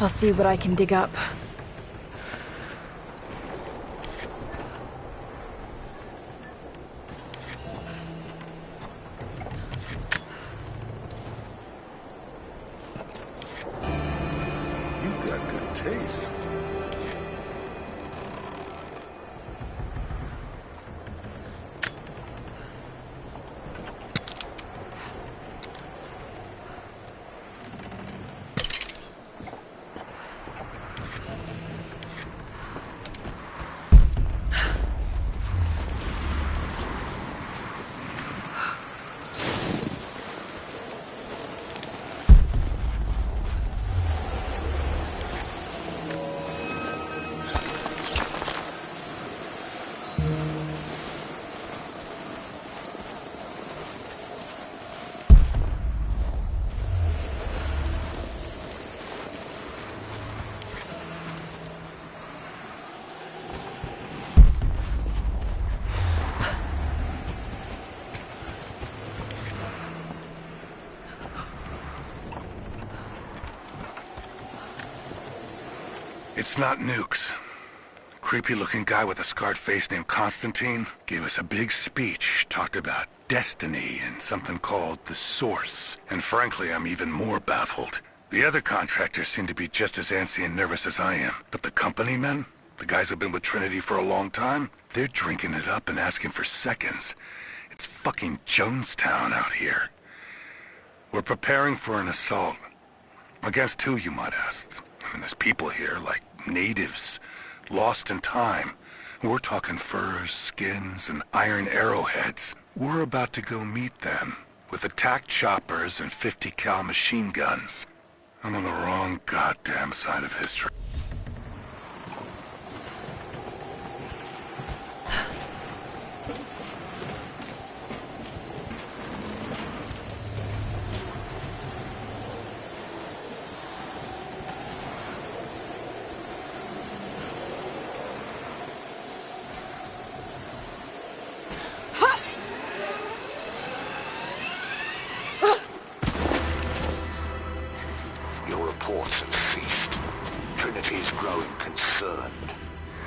I'll see what I can dig up. You've got good taste. It's not nukes. Creepy-looking guy with a scarred face named Constantine gave us a big speech, talked about destiny and something called the Source. And frankly, I'm even more baffled. The other contractors seem to be just as antsy and nervous as I am. But the company men, the guys who've been with Trinity for a long time, they're drinking it up and asking for seconds. It's fucking Jonestown out here. We're preparing for an assault. Against who, you might ask? I mean, there's people here, like natives, lost in time. We're talking furs, skins, and iron arrowheads. We're about to go meet them with attack choppers and 50 cal machine guns. I'm on the wrong goddamn side of history.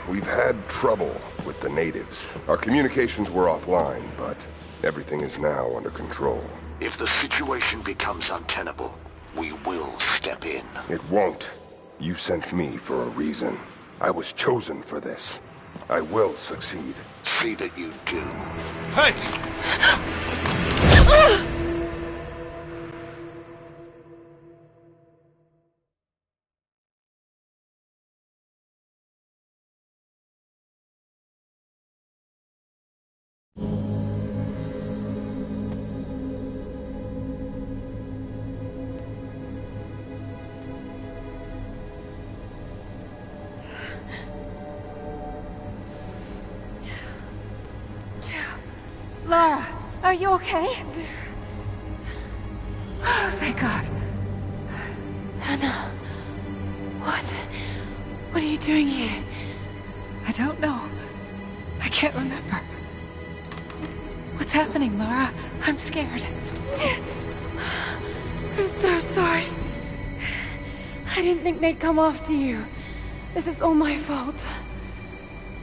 We've had trouble with the natives. Our communications were offline, but everything is now under control. If the situation becomes untenable, we will step in. It won't. You sent me for a reason. I was chosen for this. I will succeed. See that you do. Hey! Lara, are you okay? Oh, thank God. Anna, what are you doing here? I don't know. I can't remember. What's happening, Lara? I'm scared. I'm so sorry. I didn't think they'd come after you. This is all my fault.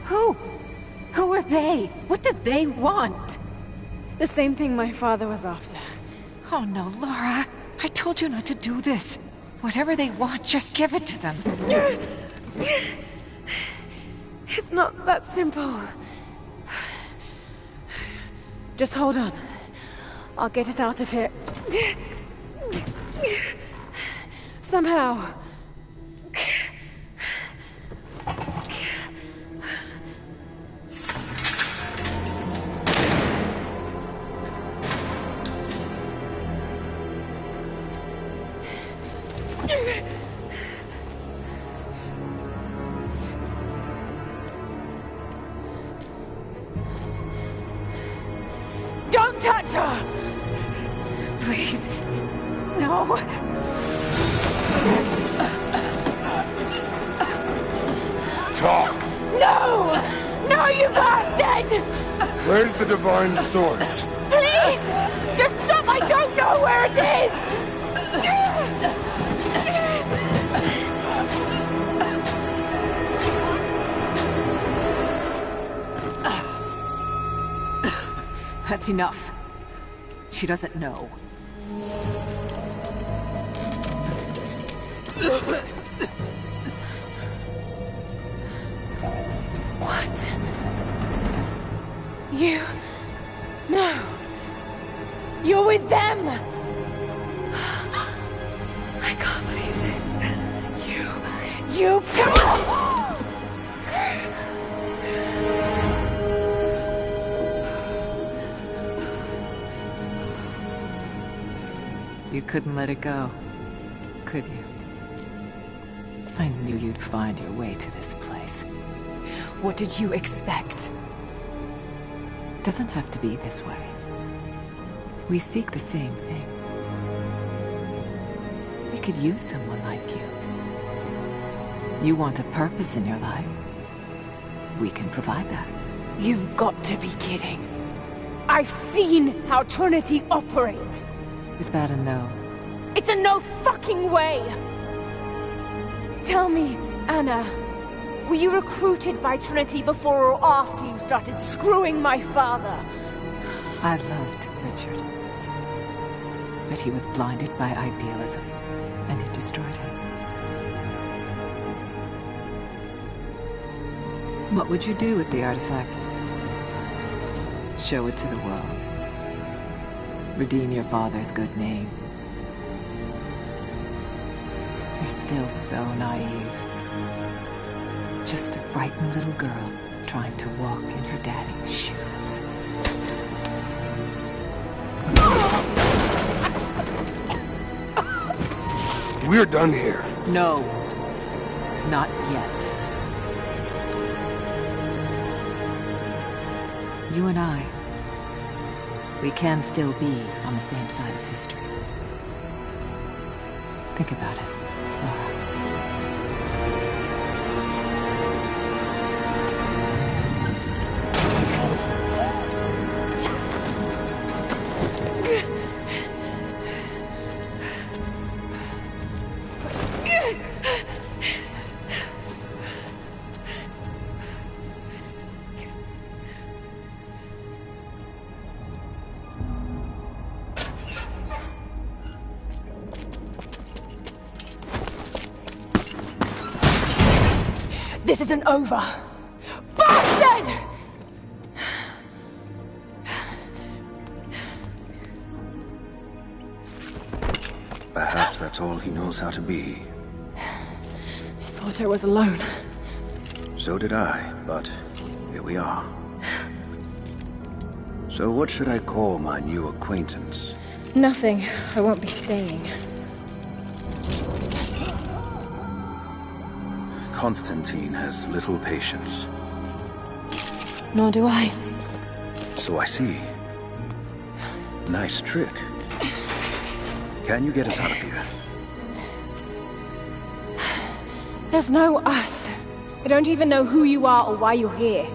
Who? Who are they? What do they want? The same thing my father was after. Oh no, Lara. I told you not to do this. Whatever they want, just give it to them. It's not that simple. Just hold on. I'll get us out of here. Somehow. Don't touch her! Please. No. Talk! No! No, you bastard! Where's the divine source? Please! Just stop! I don't know where it is! That's enough. She doesn't know. What? You... No. You're with them! I can't believe this. You can't! You couldn't let it go, could you? I knew you'd find your way to this place. What did you expect? It doesn't have to be this way. We seek the same thing. We could use someone like you. You want a purpose in your life. We can provide that. You've got to be kidding. I've seen how Trinity operates. Is that a no? It's a no fucking way! Tell me, Anna, were you recruited by Trinity before or after you started screwing my father? I loved Richard. But he was blinded by idealism, and it destroyed him. What would you do with the artifact? Show it to the world. Redeem your father's good name. You're still so naive. Just a frightened little girl trying to walk in her daddy's shoes. We're done here. No. Not yet. You and I, we can still be on the same side of history. Think about it, Lara. This isn't over. Bastard! Perhaps that's all he knows how to be. I thought I was alone. So did I, but here we are. So what should I call my new acquaintance? Nothing. I won't be staying. Constantine has little patience. Nor do I. So I see. Nice trick. Can you get us out of here? There's no us. I don't even know who you are or why you're here.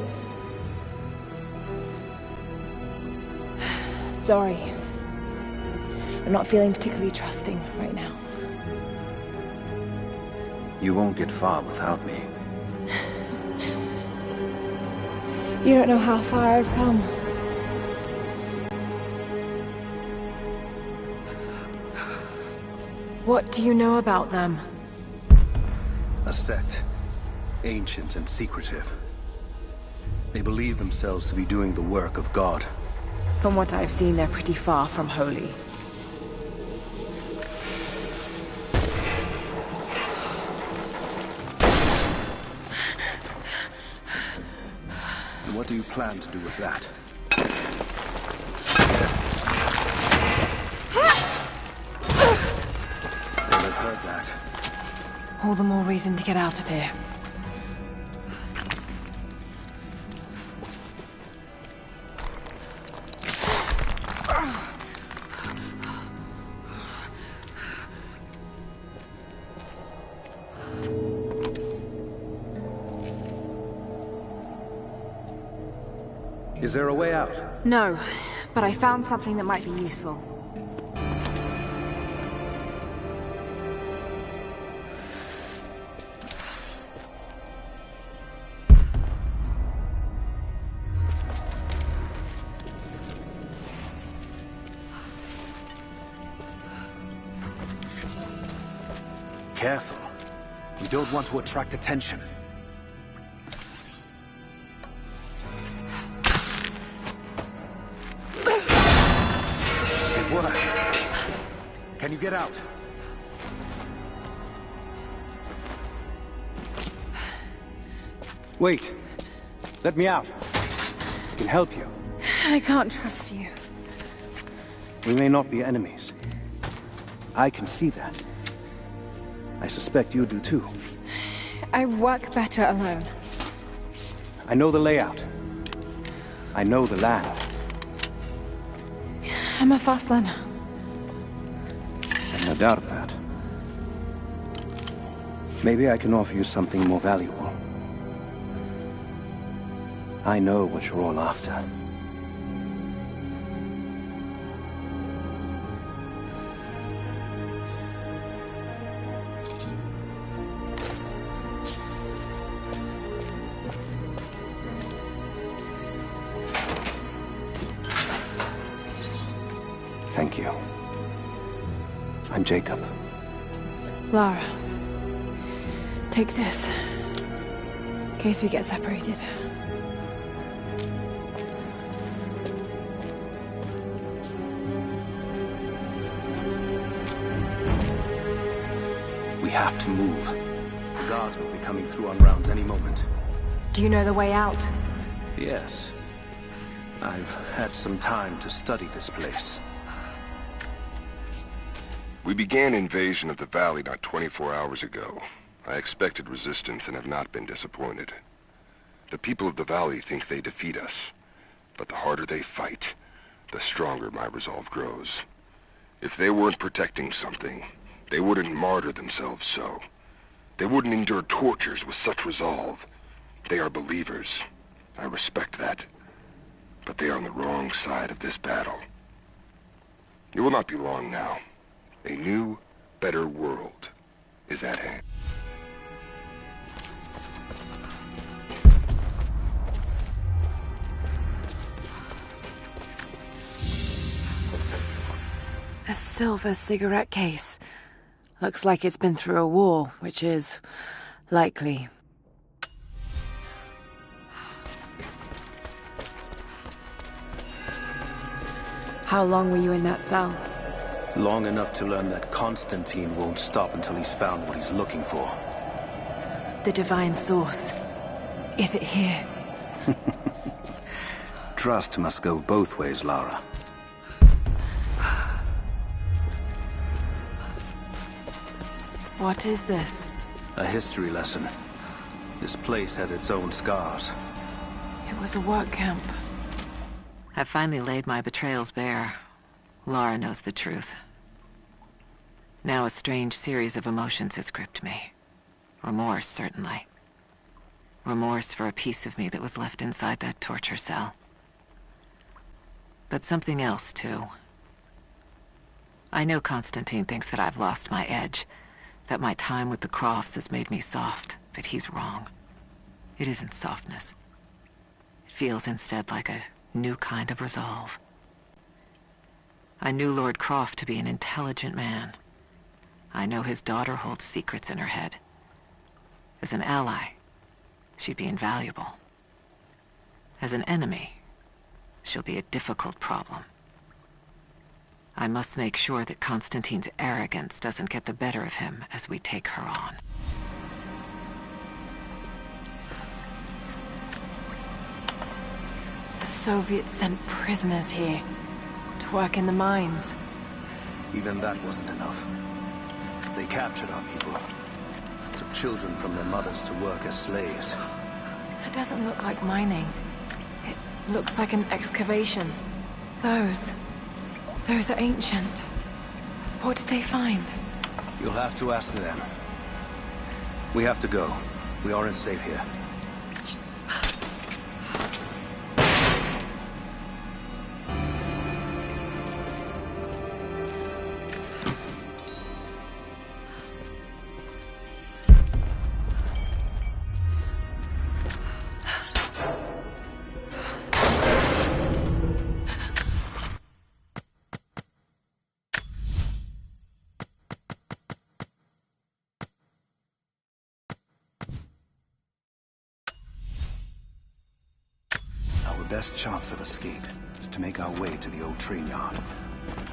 Sorry. I'm not feeling particularly trusting right now. You won't get far without me. You don't know how far I've come. What do you know about them? A sect. Ancient and secretive. They believe themselves to be doing the work of God. From what I've seen, they're pretty far from holy. And what do you plan to do with that? They'll have heard that. All the more reason to get out of here. Is there a way out? No, but I found something that might be useful. Careful. We don't want to attract attention. It worked. Can you get out? Wait. Let me out. I can help you. I can't trust you. We may not be enemies. I can see that. I suspect you do too. I work better alone. I know the layout. I know the land. I'm a fast learner. I've no doubt of that. Maybe I can offer you something more valuable. I know what you're all after. Thank you. I'm Jacob. Lara. Take this. In case we get separated. We have to move. The guards will be coming through on rounds any moment. Do you know the way out? Yes. I've had some time to study this place. We began invasion of the valley not 24 hours ago. I expected resistance and have not been disappointed. The people of the valley think they defeat us, but the harder they fight, the stronger my resolve grows. If they weren't protecting something, they wouldn't martyr themselves so. They wouldn't endure tortures with such resolve. They are believers. I respect that. But they are on the wrong side of this battle. It will not be long now. A new, better world is at hand. A silver cigarette case. Looks like it's been through a war, which is likely. How long were you in that cell? Long enough to learn that Constantine won't stop until he's found what he's looking for. The divine source. Is it here? Trust must go both ways, Lara. What is this? A history lesson. This place has its own scars. It was a work camp. I finally laid my betrayals bare. Lara knows the truth. Now a strange series of emotions has gripped me. Remorse, certainly. Remorse for a piece of me that was left inside that torture cell. But something else, too. I know Constantine thinks that I've lost my edge, that my time with the Crofts has made me soft, but he's wrong. It isn't softness. It feels instead like a new kind of resolve. I knew Lord Croft to be an intelligent man. I know his daughter holds secrets in her head. As an ally, she'd be invaluable. As an enemy, she'll be a difficult problem. I must make sure that Constantine's arrogance doesn't get the better of him as we take her on. The Soviets sent prisoners here to work in the mines. Even that wasn't enough. They captured our people, took children from their mothers to work as slaves. That doesn't look like mining. It looks like an excavation. Those are ancient. What did they find? You'll have to ask them. We have to go. We aren't safe here. Best chance of escape is to make our way to the old train yard.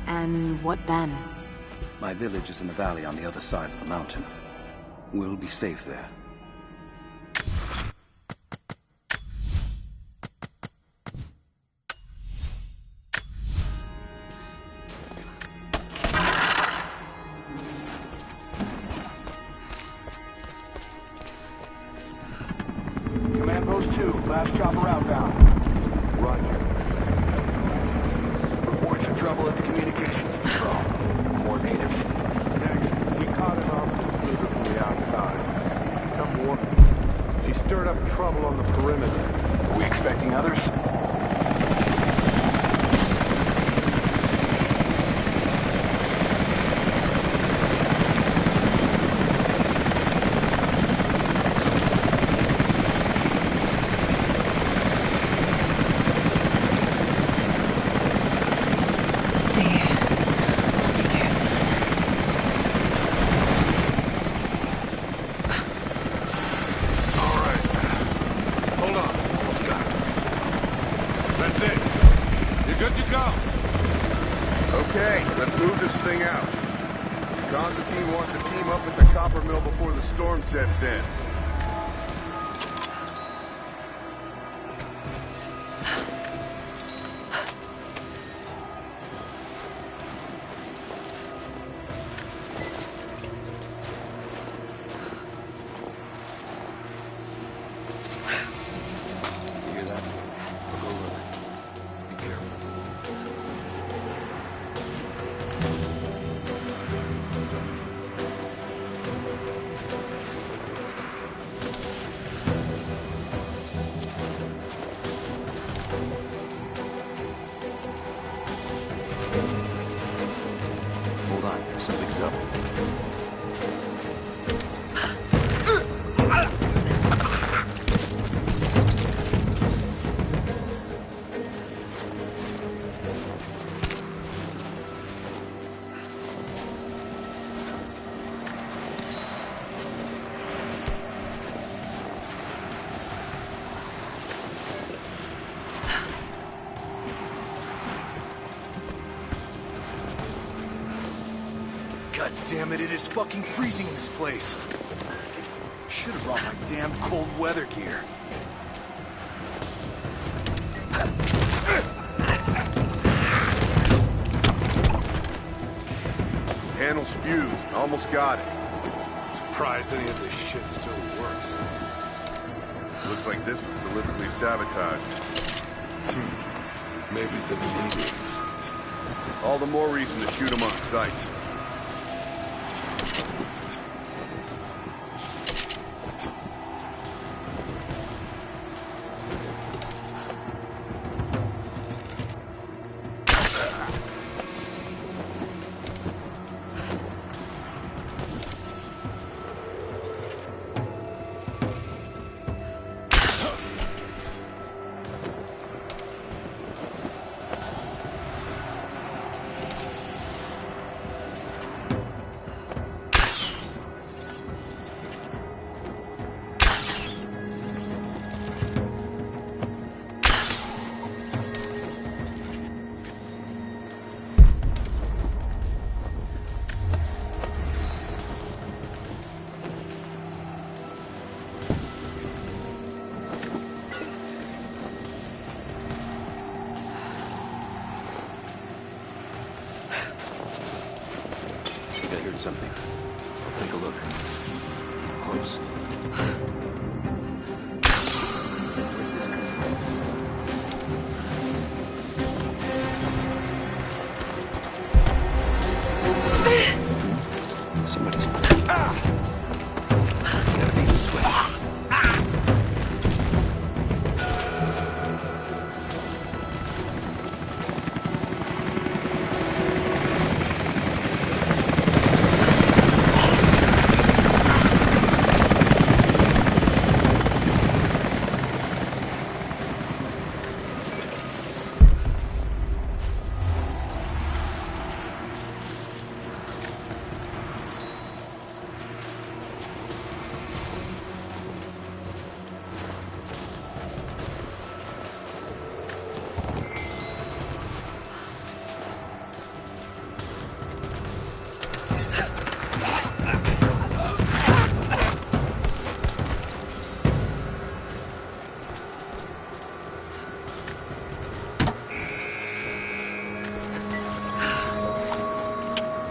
And what then? My village is in the valley on the other side of the mountain. We'll be safe there. Command Post 2, last chopper outbound. Roger. Reports of trouble at the communications control. More natives. Next, he caught an officer from the outside. Some woman. She stirred up trouble on the perimeter. Are we expecting others? Sets in. Something's up. God damn it, it is fucking freezing in this place. Should have brought my damn cold weather gear. Panel's fused. Almost got it. Surprised any of this shit still works. Looks like this was deliberately sabotaged. Maybe the natives. All the more reason to shoot him on sight. Something. I'll take a look. Keep close. Where did this come from? Somebody's... Gotta be this way.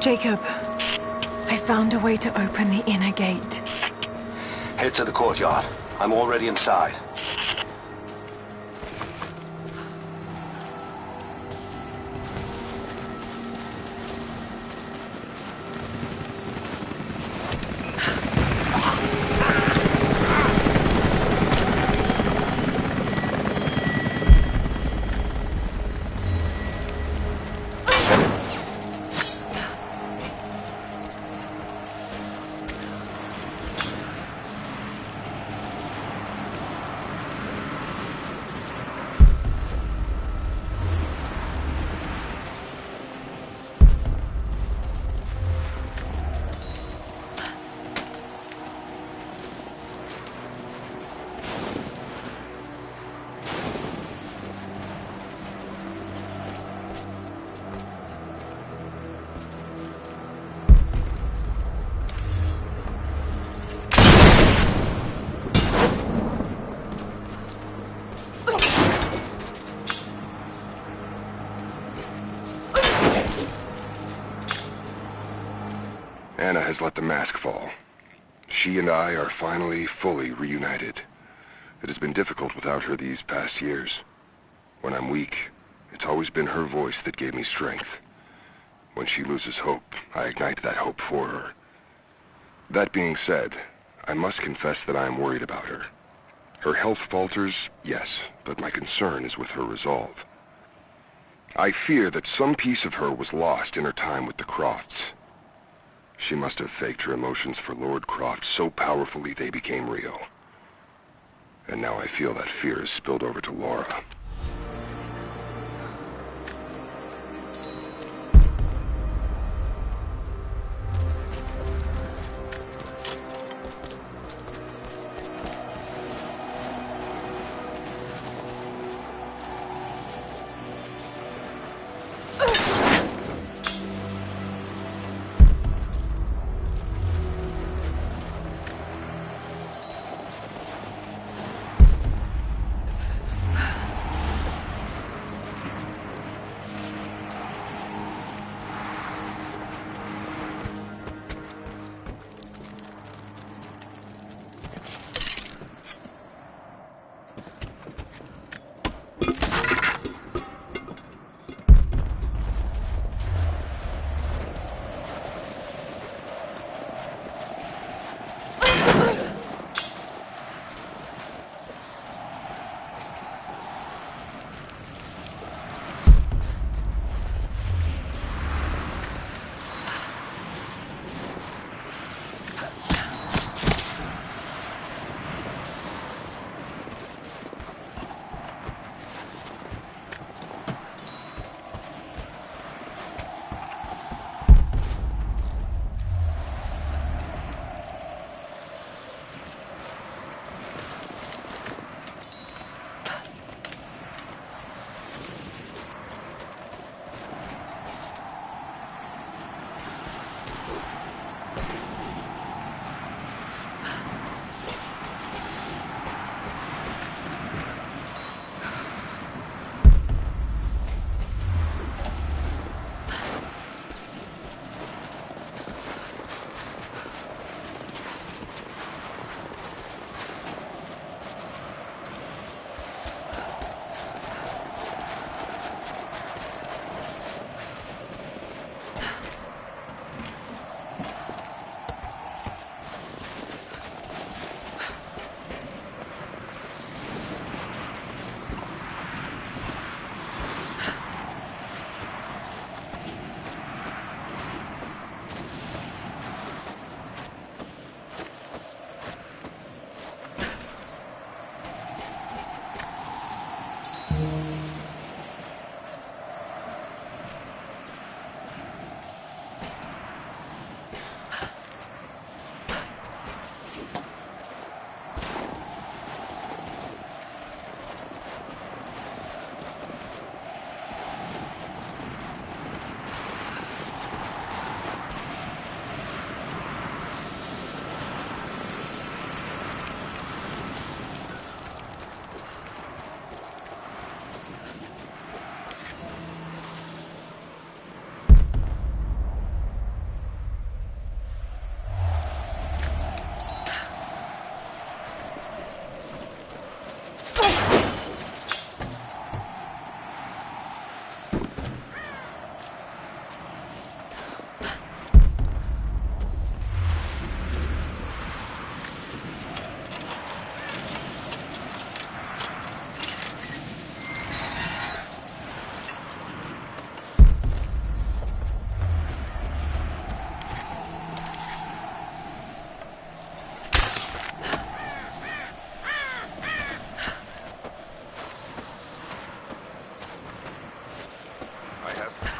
Jacob, I found a way to open the inner gate. Head to the courtyard. I'm already inside. Anna has let the mask fall. She and I are finally fully reunited. It has been difficult without her these past years. When I'm weak, it's always been her voice that gave me strength. When she loses hope, I ignite that hope for her. That being said, I must confess that I am worried about her. Her health falters, yes, but my concern is with her resolve. I fear that some piece of her was lost in her time with the Crofts. She must have faked her emotions for Lord Croft so powerfully they became real. And now I feel that fear has spilled over to Lara.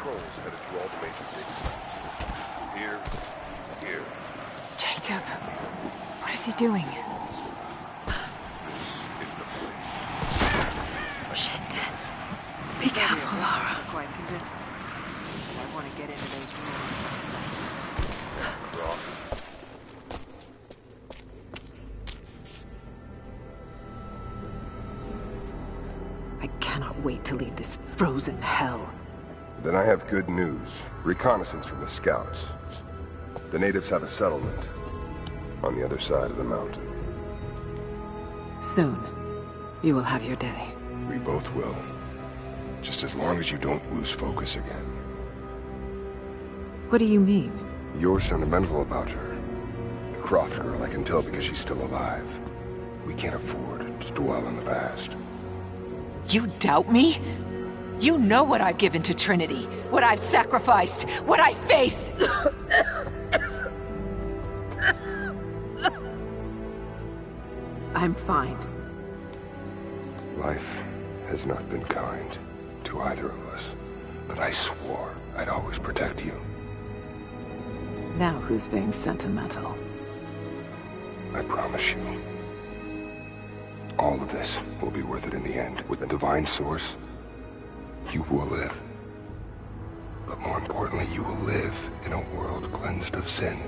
patrols headed to all the major dig sites. Here. Jacob, what is he doing? This is the place. Shit. Be careful, Lara. Quite convinced. I want to get into those rooms myself. Croft. I cannot wait to leave this frozen hell. Then I have good news. Reconnaissance from the scouts. The natives have a settlement on the other side of the mountain. Soon, you will have your day. We both will. Just as long as you don't lose focus again. What do you mean? You're sentimental about her. The Croft girl I can tell because she's still alive. We can't afford to dwell on the past. You doubt me? You know what I've given to Trinity, what I've sacrificed, what I face. I'm fine. Life has not been kind to either of us, but I swore I'd always protect you. Now who's being sentimental? I promise you. All of this will be worth it in the end. With the divine source, you will live. But more importantly, you will live in a world cleansed of sin.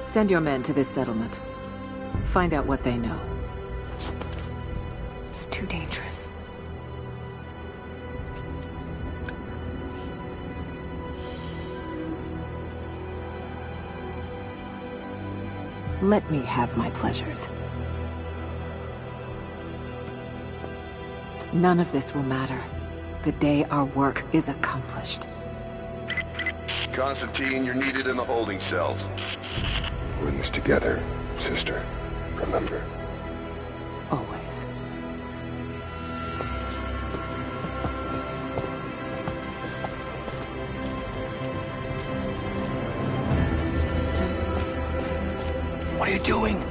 Send your men to this settlement. Find out what they know. It's too dangerous. Let me have my pleasures. None of this will matter the day our work is accomplished. Constantine, you're needed in the holding cells. We're in this together, sister. Remember. Always. What are you doing?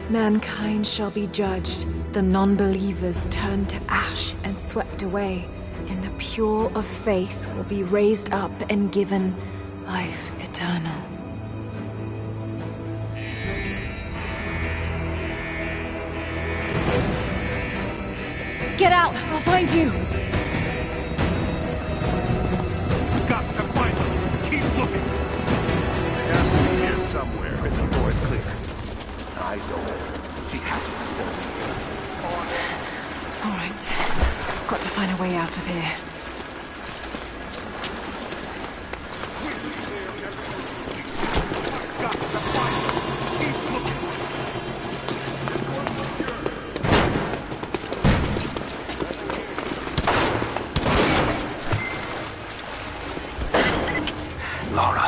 Mankind shall be judged, the non-believers turned to ash and swept away, and the pure of faith will be raised up and given life eternal. Get out! I'll find you! Got to find her! Keep looking! They have to be here somewhere in the North Clear. I don't. She has to be here. All right. Got to find a way out of here. Got to find her! Keep looking! Lara,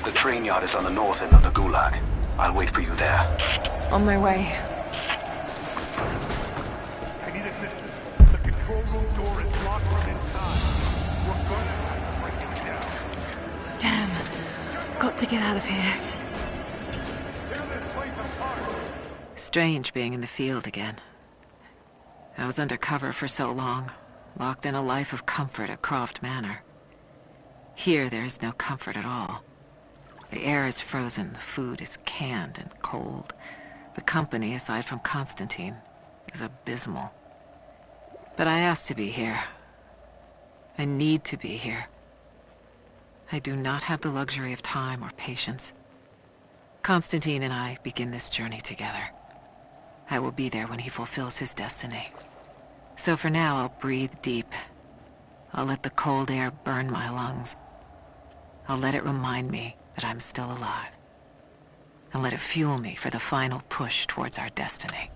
the train yard is on the north end of the Gulag. I'll wait for you there. On my way. I need assistance. The control room door is locked from inside. We're gonna have to break it down. Damn. Got to get out of here. Tear this place apart. Strange being in the field again. I was undercover for so long, locked in a life of comfort at Croft Manor. Here there is no comfort at all. The air is frozen, the food is canned and cold. The company, aside from Constantine, is abysmal. But I asked to be here. I need to be here. I do not have the luxury of time or patience. Constantine and I begin this journey together. I will be there when he fulfills his destiny. So for now, I'll breathe deep. I'll let the cold air burn my lungs. I'll let it remind me that I'm still alive. And let it fuel me for the final push towards our destiny.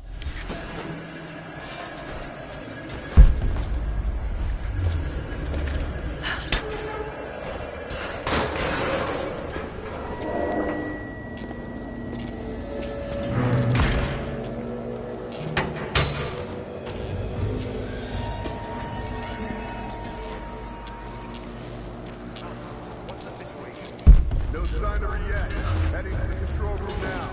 sign of her yet. Heading to the control room now.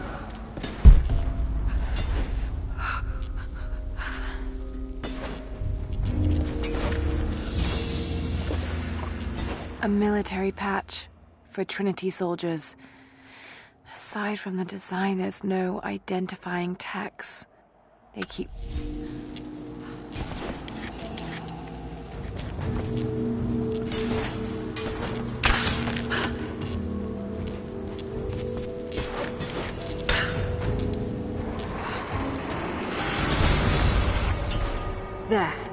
A military patch for Trinity soldiers. Aside from the design, there's no identifying text. They keep... There.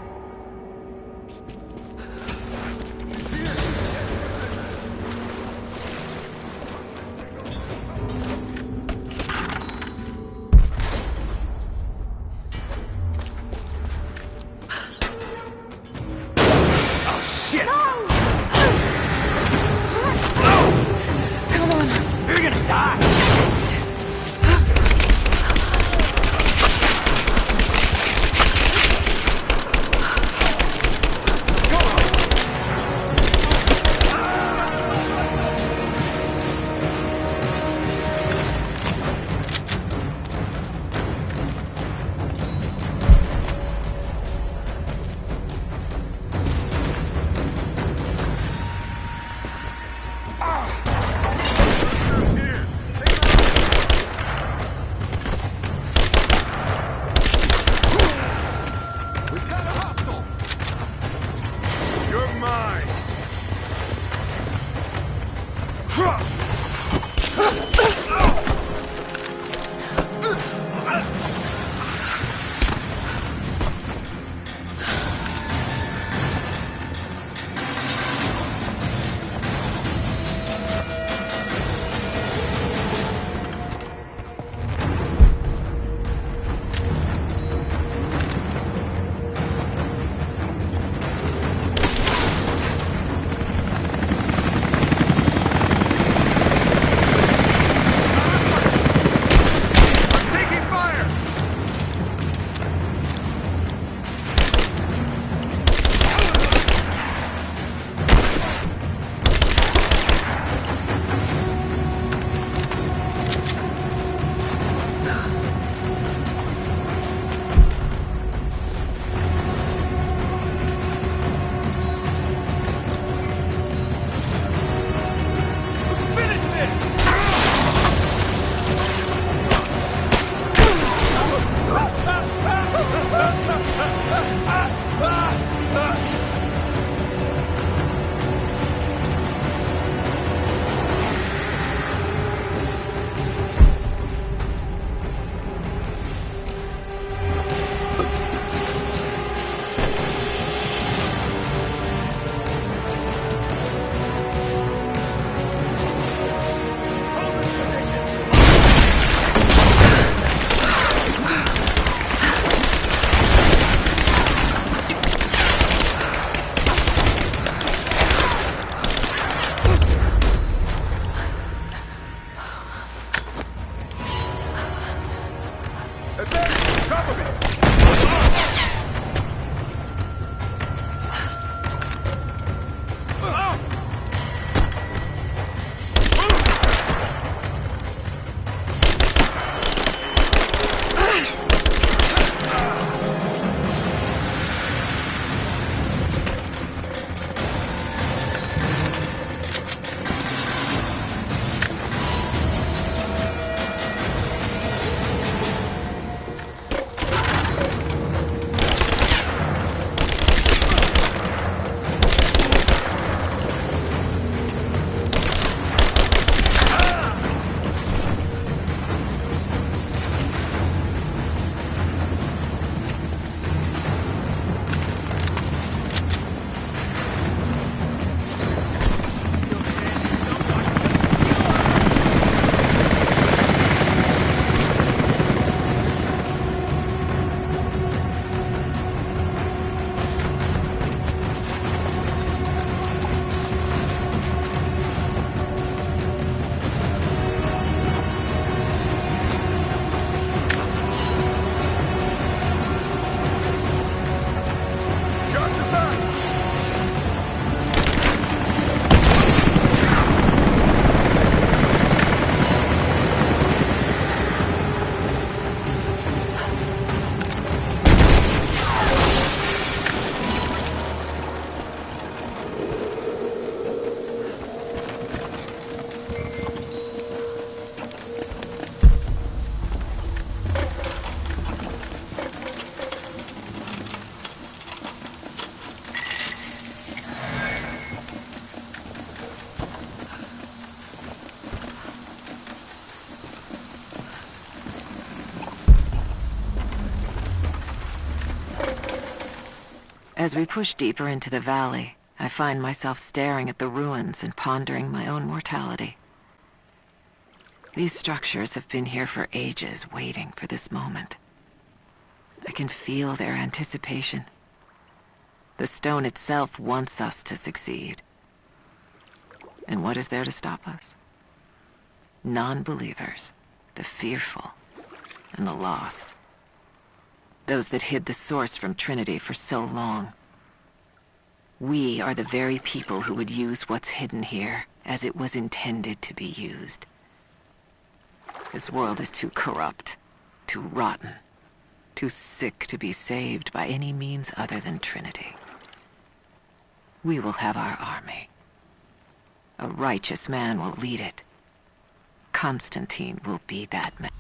As we push deeper into the valley, I find myself staring at the ruins and pondering my own mortality. These structures have been here for ages, waiting for this moment. I can feel their anticipation. The stone itself wants us to succeed. And what is there to stop us? Non-believers, the fearful, and the lost. Those that hid the source from Trinity for so long. We are the very people who would use what's hidden here as it was intended to be used. This world is too corrupt, too rotten, too sick to be saved by any means other than Trinity. We will have our army. A righteous man will lead it. Constantine will be that man.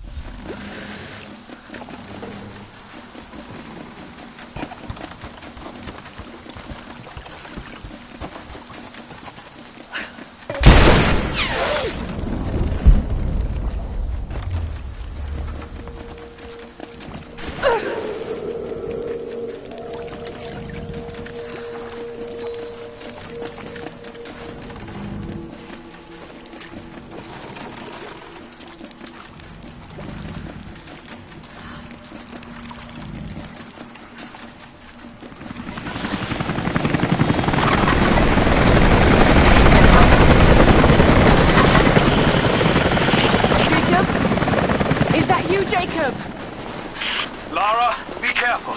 Lara, be careful.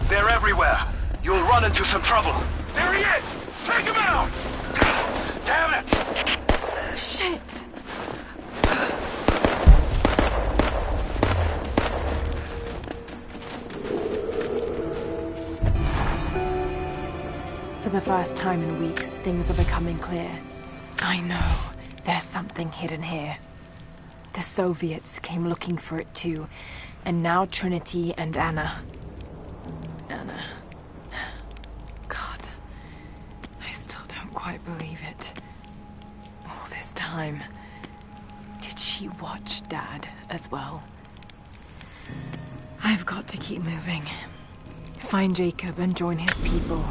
They're everywhere. You'll run into some trouble. There he is! Take him out! Damn it! Shit! For the first time in weeks, things are becoming clear. I know. There's something hidden here. The Soviets came looking for it too, and now Trinity and Anna. Anna. God. I still don't quite believe it. All this time. Did she watch Dad as well? I've got to keep moving. Find Jacob and join his people.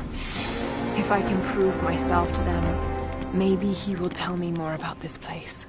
If I can prove myself to them, maybe he will tell me more about this place.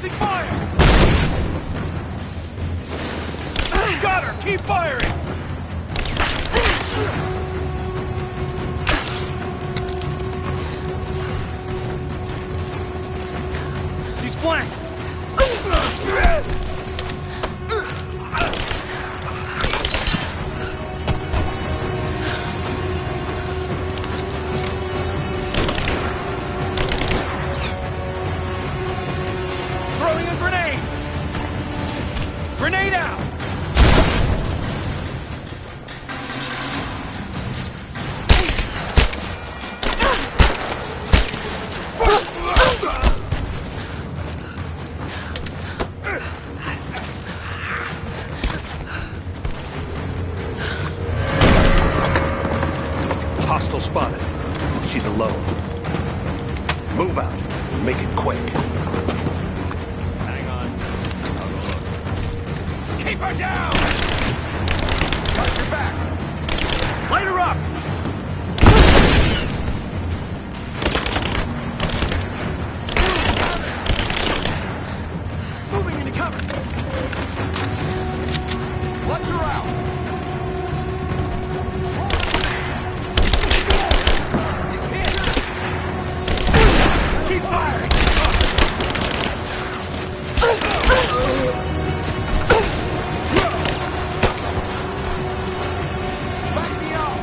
Placing fire! Got her! Keep firing! She's flanked! Throwing a grenade! Grenade out! Hostile spotted. She's alone. Move out. Make it quick. Hang on. I'll go look. Keep her down! Watch your back! Light her up! Moving into cover! Watch her out! You can't! Keep firing! Back me up!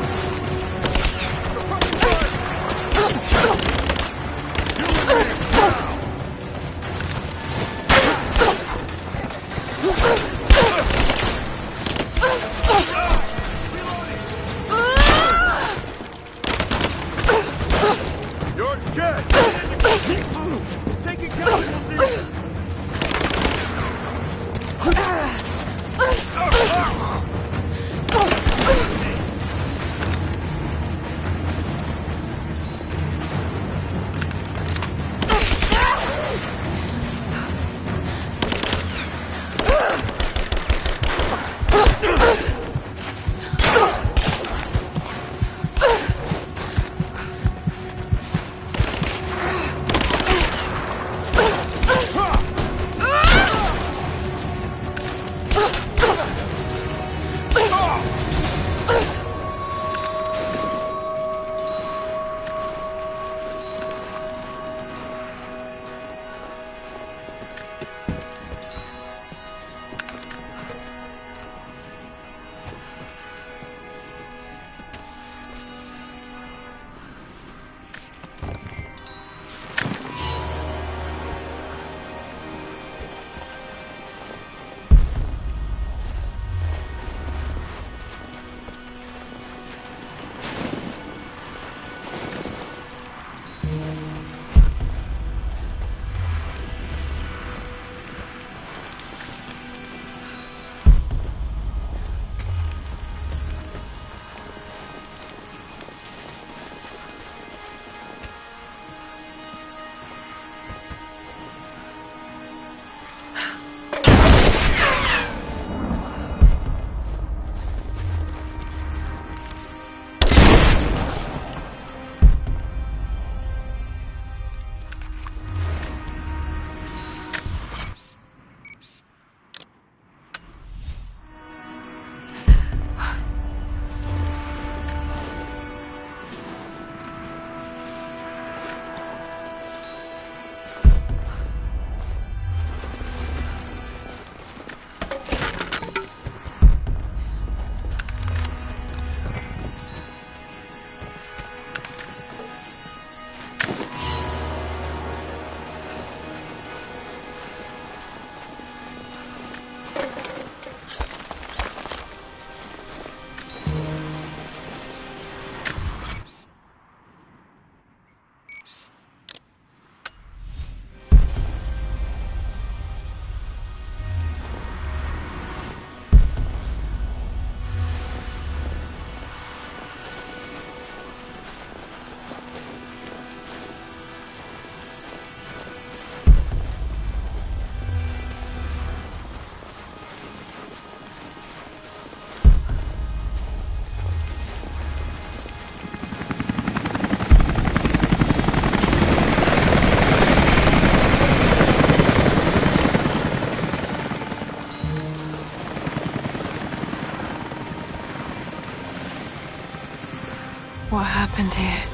What happened here?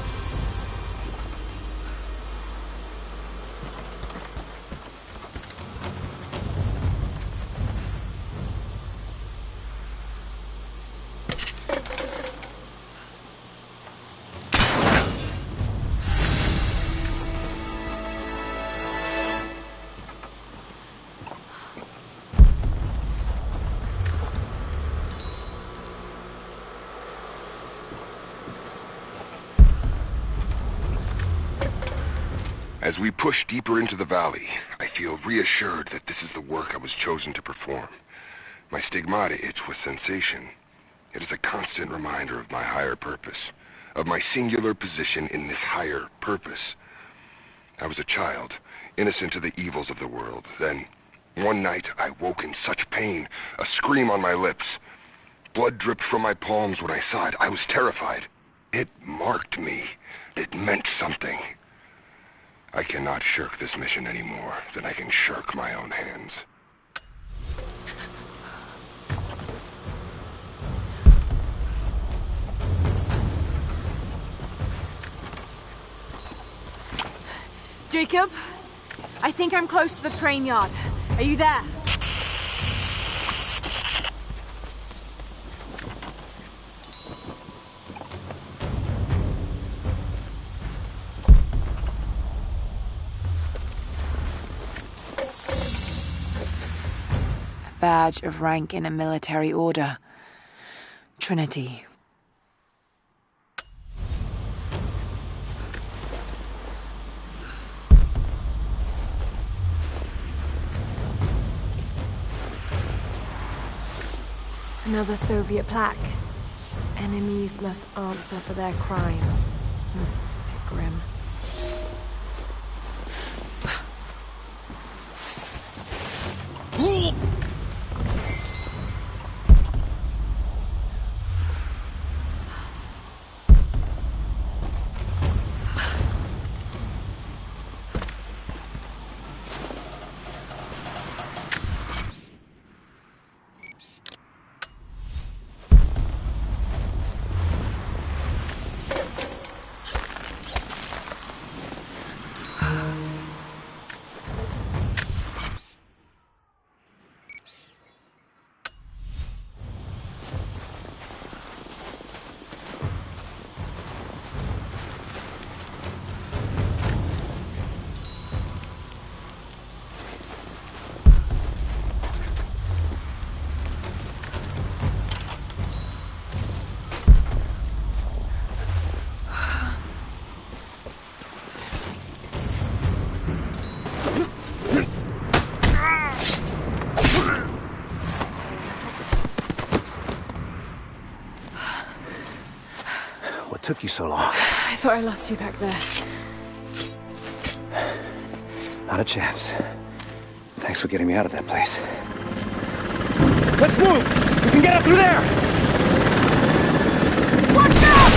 As we push deeper into the valley, I feel reassured that this is the work I was chosen to perform. My stigmata itch with sensation. It is a constant reminder of my higher purpose, of my singular position in this higher purpose. I was a child, innocent to the evils of the world. Then, one night, I woke in such pain, a scream on my lips. Blood dripped from my palms when I saw it. I was terrified. It marked me. It meant something. I cannot shirk this mission any more than I can shirk my own hands. Jacob, I think I'm close to the train yard. Are you there? Badge of rank in a military order. Trinity. Another Soviet plaque. Enemies must answer for their crimes. Bit grim. Took you so long? I thought I lost you back there. Not a chance. Thanks for getting me out of that place. Let's move! We can get up through there! Watch out!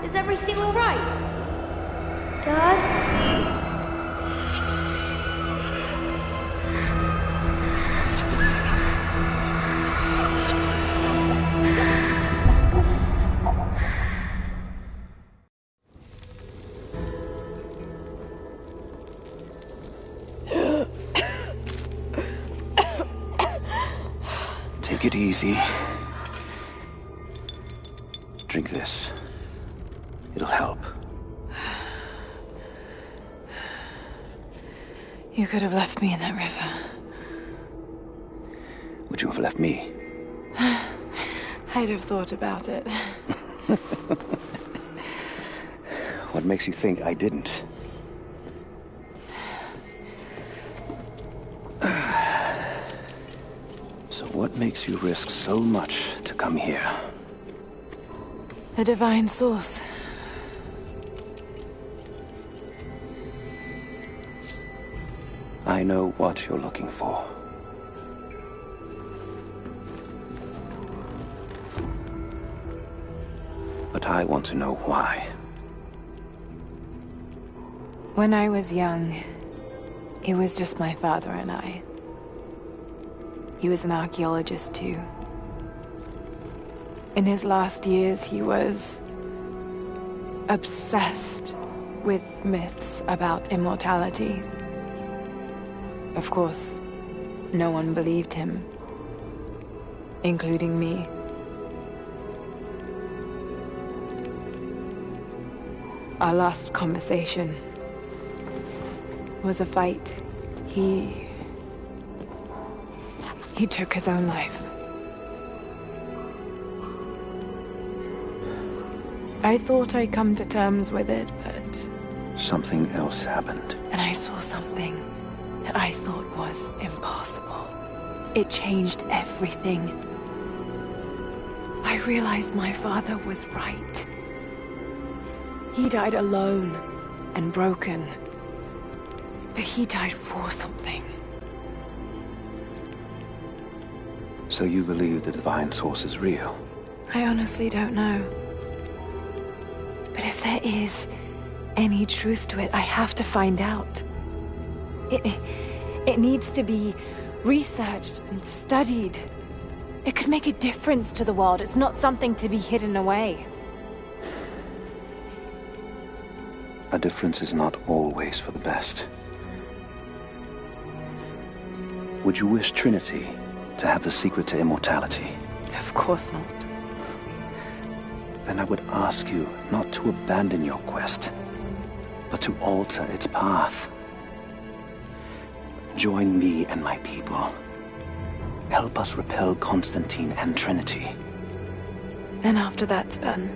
Is everything all right? Dad? Take it easy. Drink this. It'll help. You could have left me in that river. Would you have left me? I'd have thought about it. What makes you think I didn't? So what makes you risk so much to come here? A divine source. I know what you're looking for. But I want to know why. When I was young, it was just my father and I. He was an archaeologist too. In his last years, he was obsessed with myths about immortality. Of course, no one believed him, including me. Our last conversation was a fight. He took his own life. I thought I'd come to terms with it, but... Something else happened. And I saw something that I thought was impossible. It changed everything. I realized my father was right. He died alone and broken. But he died for something. So you believe the divine source is real? I honestly don't know. But if there is any truth to it, I have to find out. It needs to be researched and studied. It could make a difference to the world. It's not something to be hidden away. A difference is not always for the best. Would you wish Trinity to have the secret to immortality? Of course not. Then I would ask you not to abandon your quest, but to alter its path. Join me and my people. Help us repel Constantine and Trinity. And after that's done...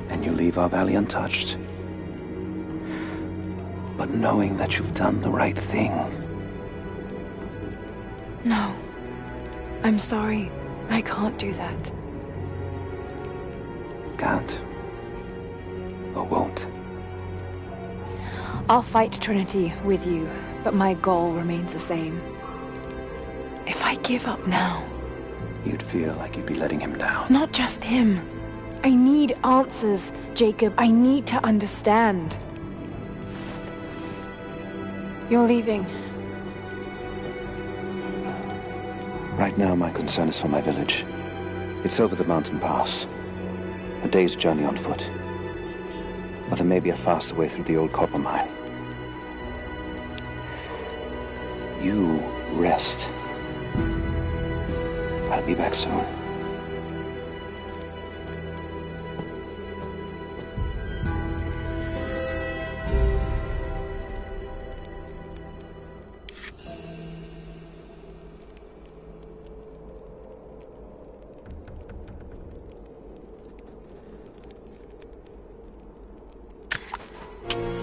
And you leave our valley untouched. But knowing that you've done the right thing. No. I'm sorry. I can't do that. Can't. Or won't. I'll fight Trinity with you, but my goal remains the same. If I give up now... You'd feel like you'd be letting him down. Not just him. I need answers, Jacob. I need to understand. You're leaving. Right now, my concern is for my village. It's over the mountain pass. A day's journey on foot. But there may be a faster way through the old copper mine. You rest. I'll be back soon.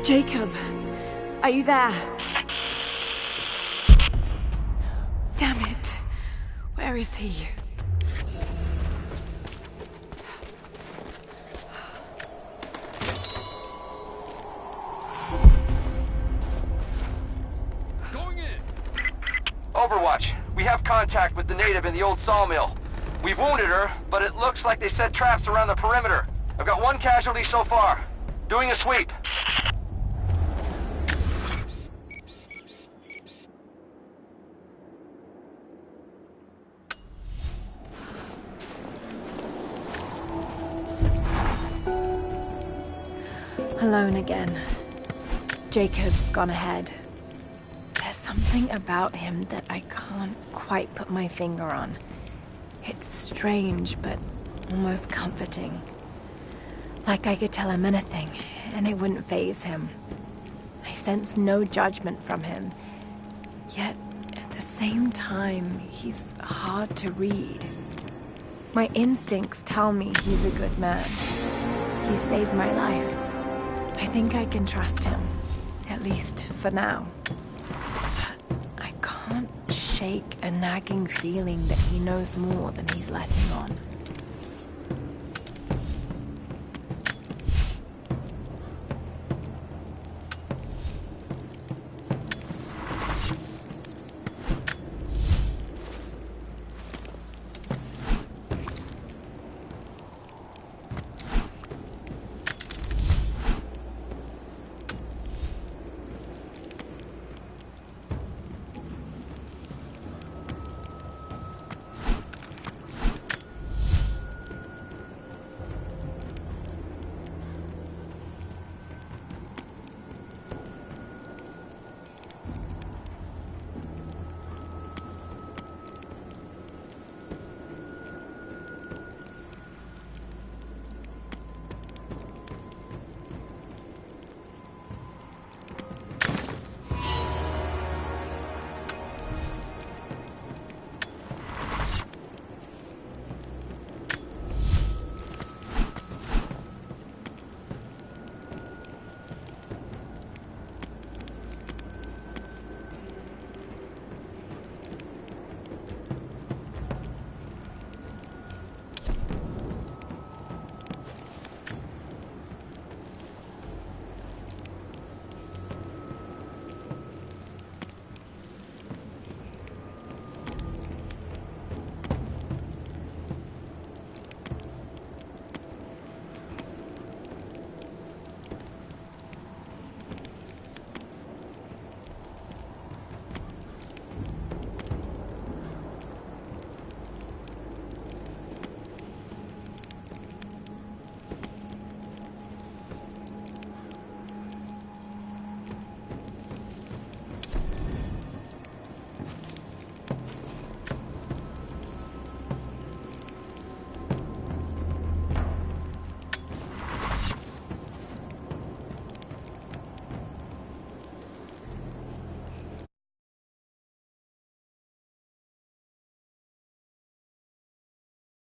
Jacob, are you there? Damn it. Where is he? Overwatch, we have contact with the native in the old sawmill. We've wounded her, but it looks like they set traps around the perimeter. I've got one casualty so far. Doing a sweep. Alone again. Jacob's gone ahead. There's something about him that I can't quite put my finger on. It's strange, but almost comforting. Like I could tell him anything, and it wouldn't faze him. I sense no judgment from him. Yet, at the same time, he's hard to read. My instincts tell me he's a good man. He saved my life. I think I can trust him, at least for now. But I can't shake a nagging feeling that he knows more than he's letting on.